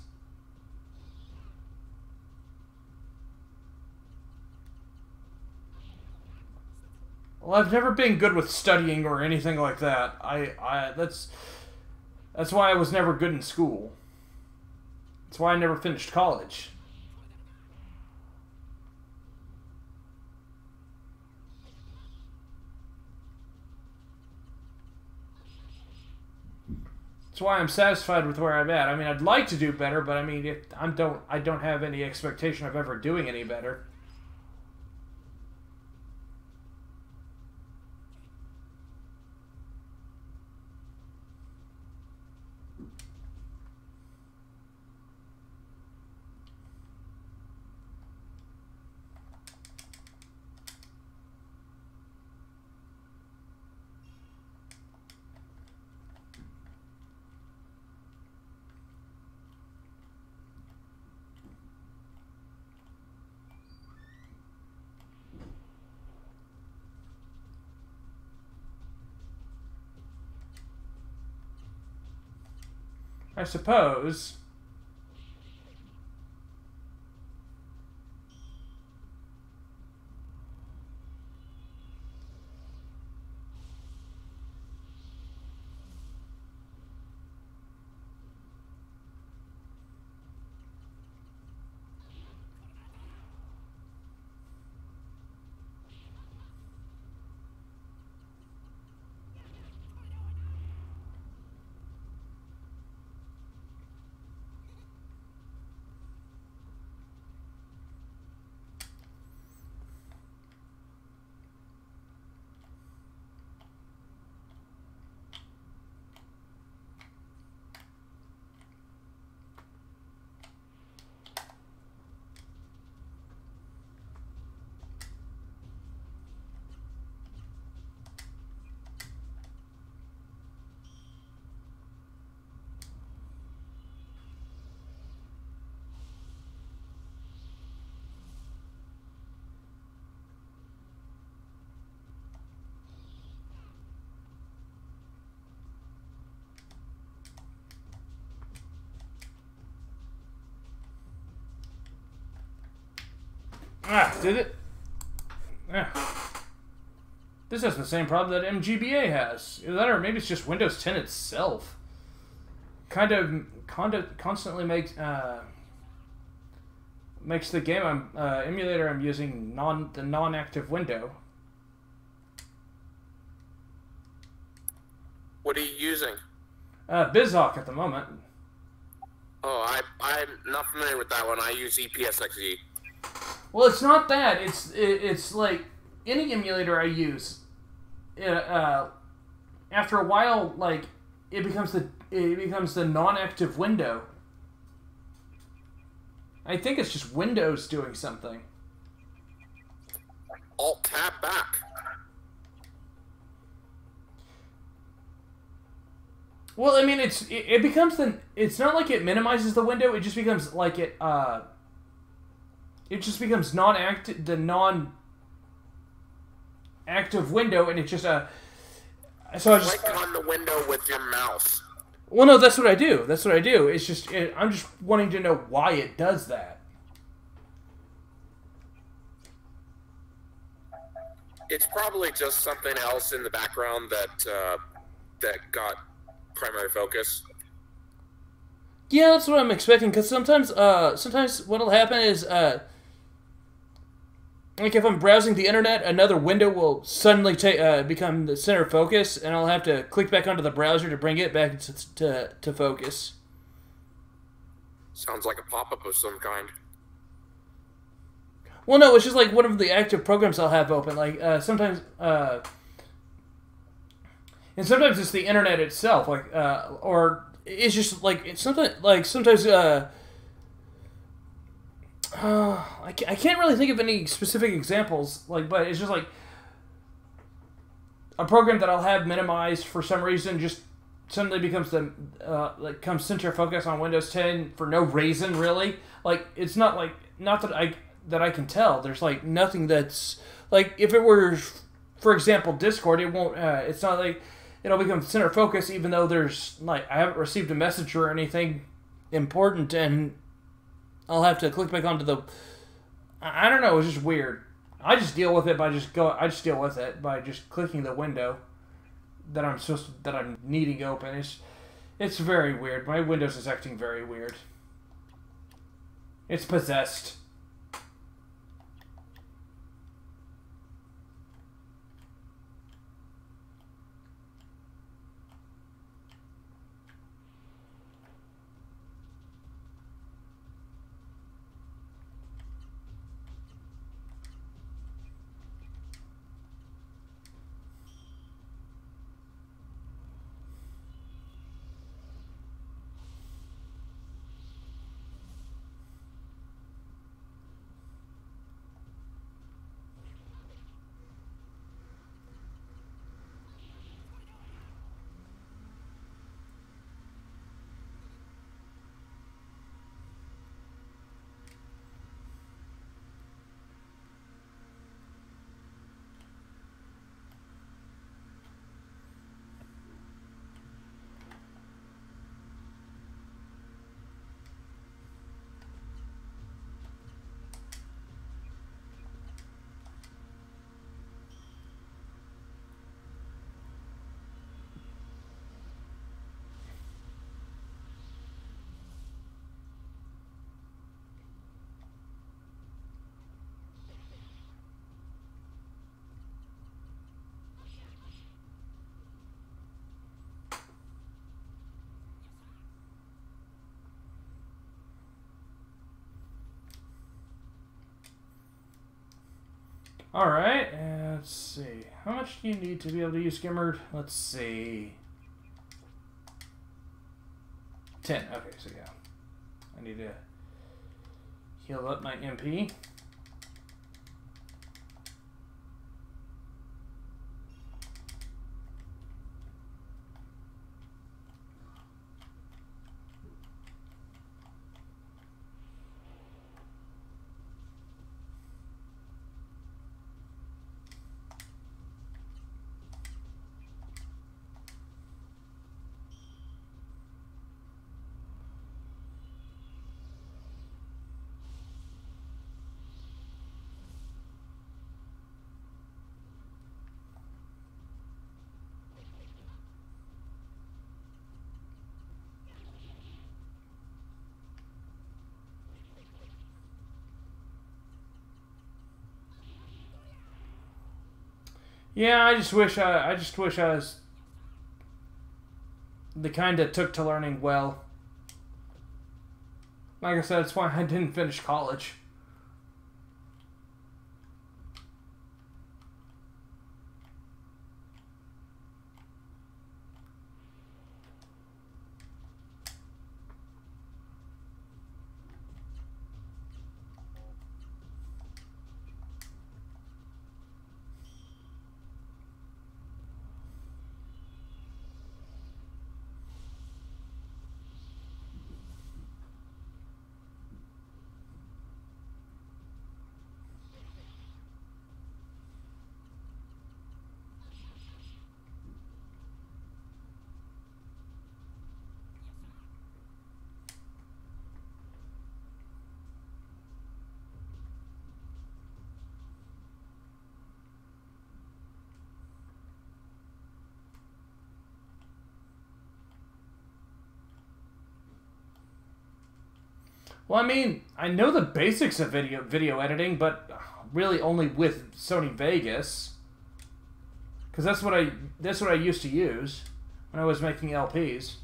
Well, I've never been good with studying or anything like that. That's why I was never good in school. That's why I never finished college. That's why I'm satisfied with where I'm at. I mean, I'd like to do better, but I mean, I don't have any expectation of ever doing any better. I suppose. Ah, did it? Ah. This has the same problem that MGBA has. Either that or maybe it's just Windows 10 itself. Constantly makes the game emulator I'm using the non-active window. What are you using? BizHawk at the moment. Oh, I'm not familiar with that one. I use EPSXE. Well, it's not that. It's like any emulator I use. After a while, like it becomes the non-active window. I think it's just Windows doing something. Alt-tab back. Well, I mean, it becomes it's not like it minimizes the window. It just becomes like it just becomes the non-active window, and it's just so I just click on the window with your mouse. Well, no, that's what I do. That's what I do. It's just I'm just wanting to know why it does that. It's probably just something else in the background that got primary focus. Yeah, that's what I'm expecting. Because sometimes what'll happen is like if I'm browsing the internet, another window will suddenly become the center of focus, and I'll have to click back onto the browser to bring it back to focus. Sounds like a pop-up of some kind. Well, no, it's just like one of the active programs I'll have open. Like sometimes, and sometimes it's the internet itself. Like or it's just like it's something like sometimes. I can't really think of any specific examples, like, but it's just like a program that I'll have minimized for some reason just suddenly becomes comes center focus on Windows 10 for no reason, really. Like, it's not that I can tell. There's like nothing that's like if it were, for example, Discord, it won't. It's not like it'll become center focus even though there's like I haven't received a message or anything important and. I'll have to click back onto the. I don't know. It's just weird. I just deal with it by just clicking the window that I'm needing open. It's very weird. My Windows is acting very weird. It's possessed. Alright, let's see. How much do you need to be able to use Skimmered? Let's see. 10. Okay, so yeah. I need to heal up my MP. Yeah, I just wish I was the kind that took to learning well. Like I said, it's why I didn't finish college. Well, I mean, I know the basics of video editing, but really only with Sony Vegas, because that's what I used to use when I was making LPs.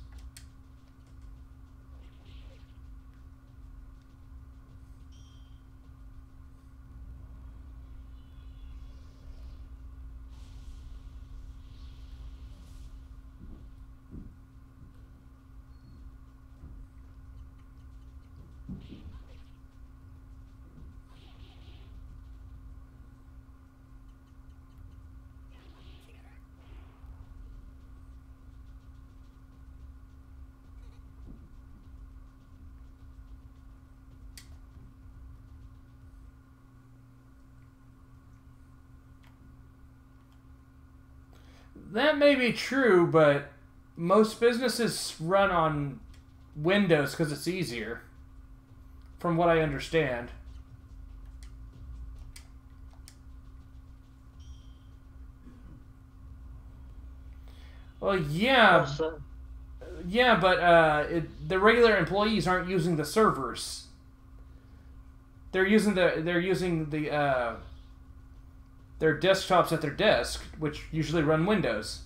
That may be true, but most businesses run on Windows because it's easier, from what I understand. Well, yeah. Also, Yeah, but the regular employees aren't using the servers. They're using their desktops at their desk, which usually run Windows.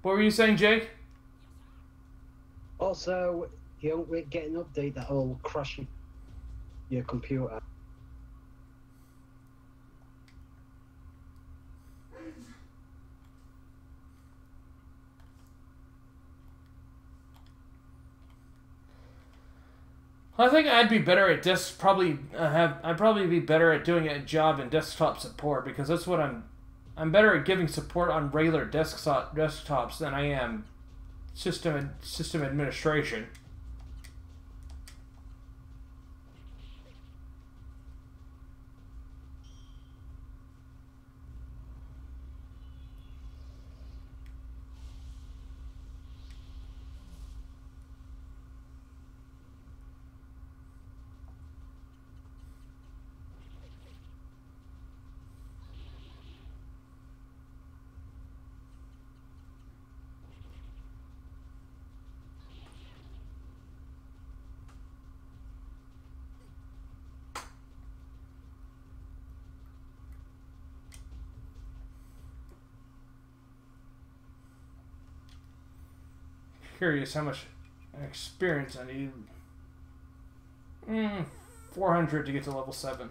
What were you saying, Jake? also, you don't get an update that will crash your computer. I think I'd be better at I'd probably be better at doing a job in desktop support, because that's what I'm better at giving support on regular desktops than I am system administration. Curious how much Experience, I need 400 to get to level 7.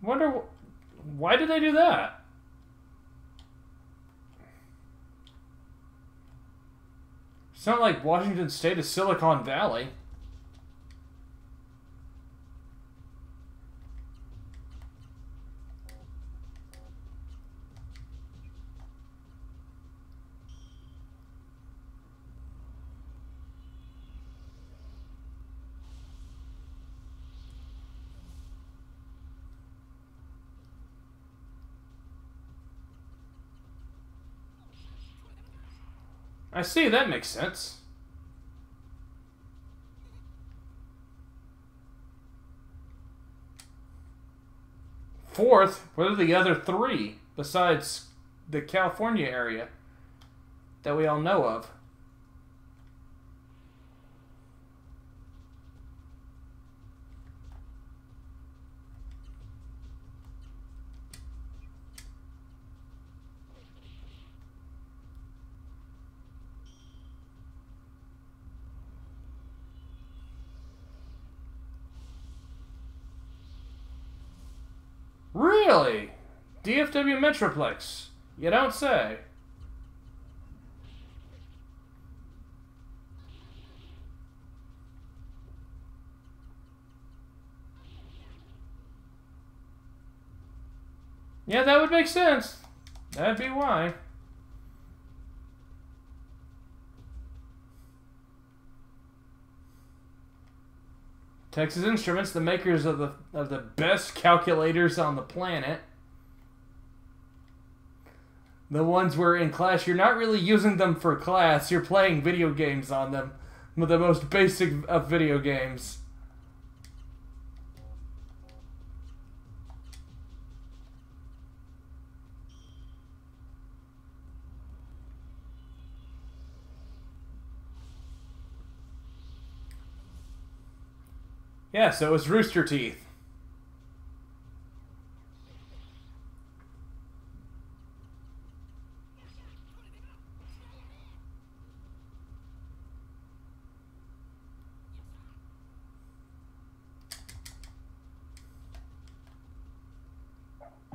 Wonder why did they do that? It's not like Washington State is Silicon Valley. I see, that makes sense. Fourth, what are the other 3 besides the California area that we all know of? Really? DFW Metroplex? You don't say. Yeah, that would make sense. That'd be why. Texas Instruments, the makers of the best calculators on the planet. The ones where in class you're not really using them for class, you're playing video games on them. The most basic of video games. Yeah, so it was Rooster Teeth.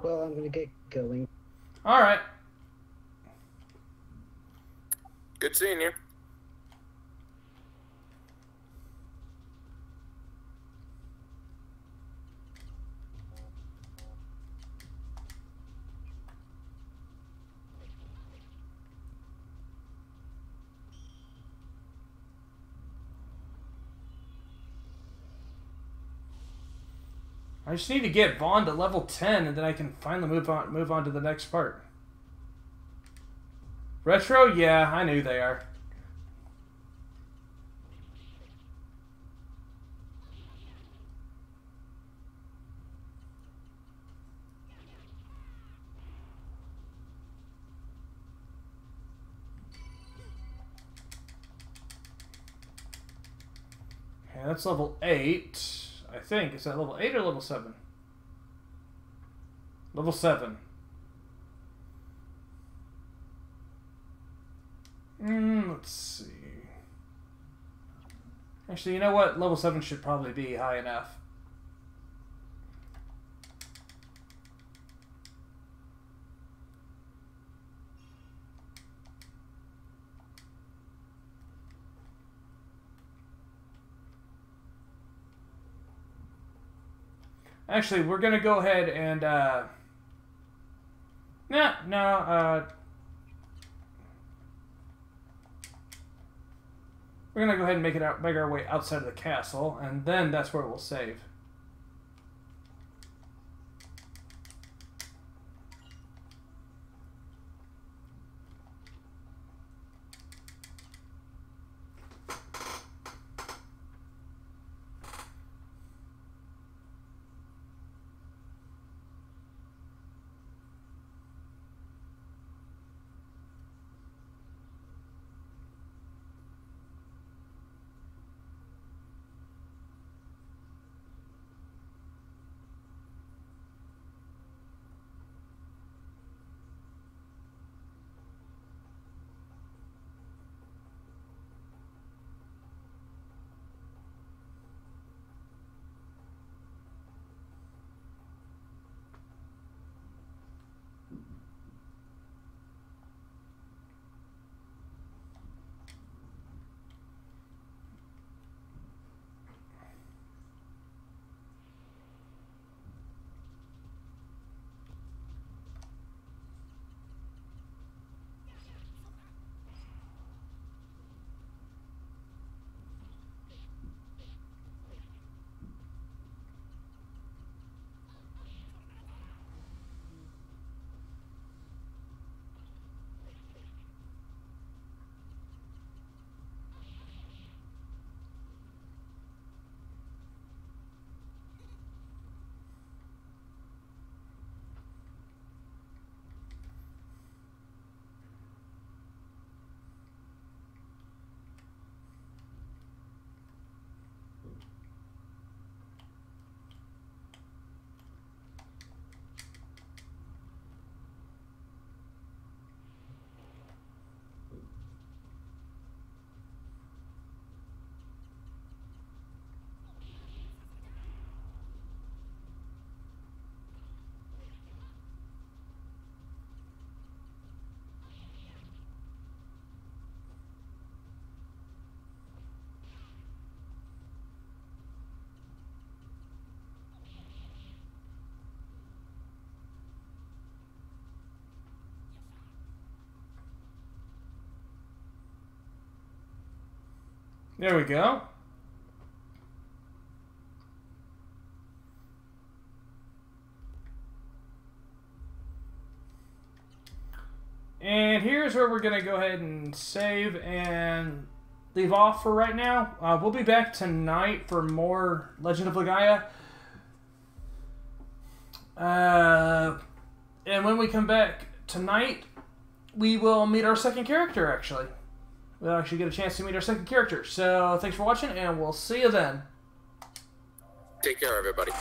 Well, I'm gonna get going. All right. Good seeing you. I just need to get Vaughn to level 10, and then I can finally move on to the next part. Retro? Yeah, I knew they are. Okay, that's level 8. I think. Is that level 8 or level 7? Level 7. Let's see. Actually, you know what? Level 7 should probably be high enough. Actually, we're going to go ahead and, we're going to go ahead and make our way outside of the castle, and then that's where we'll save. There we go. And here's where we're going to go ahead and save and leave off for right now. We'll be back tonight for more Legend of Legaia. And when we come back tonight, we will meet our second character, actually. We'll actually get a chance to meet our second character. So thanks for watching, and we'll see you then. Take care, everybody.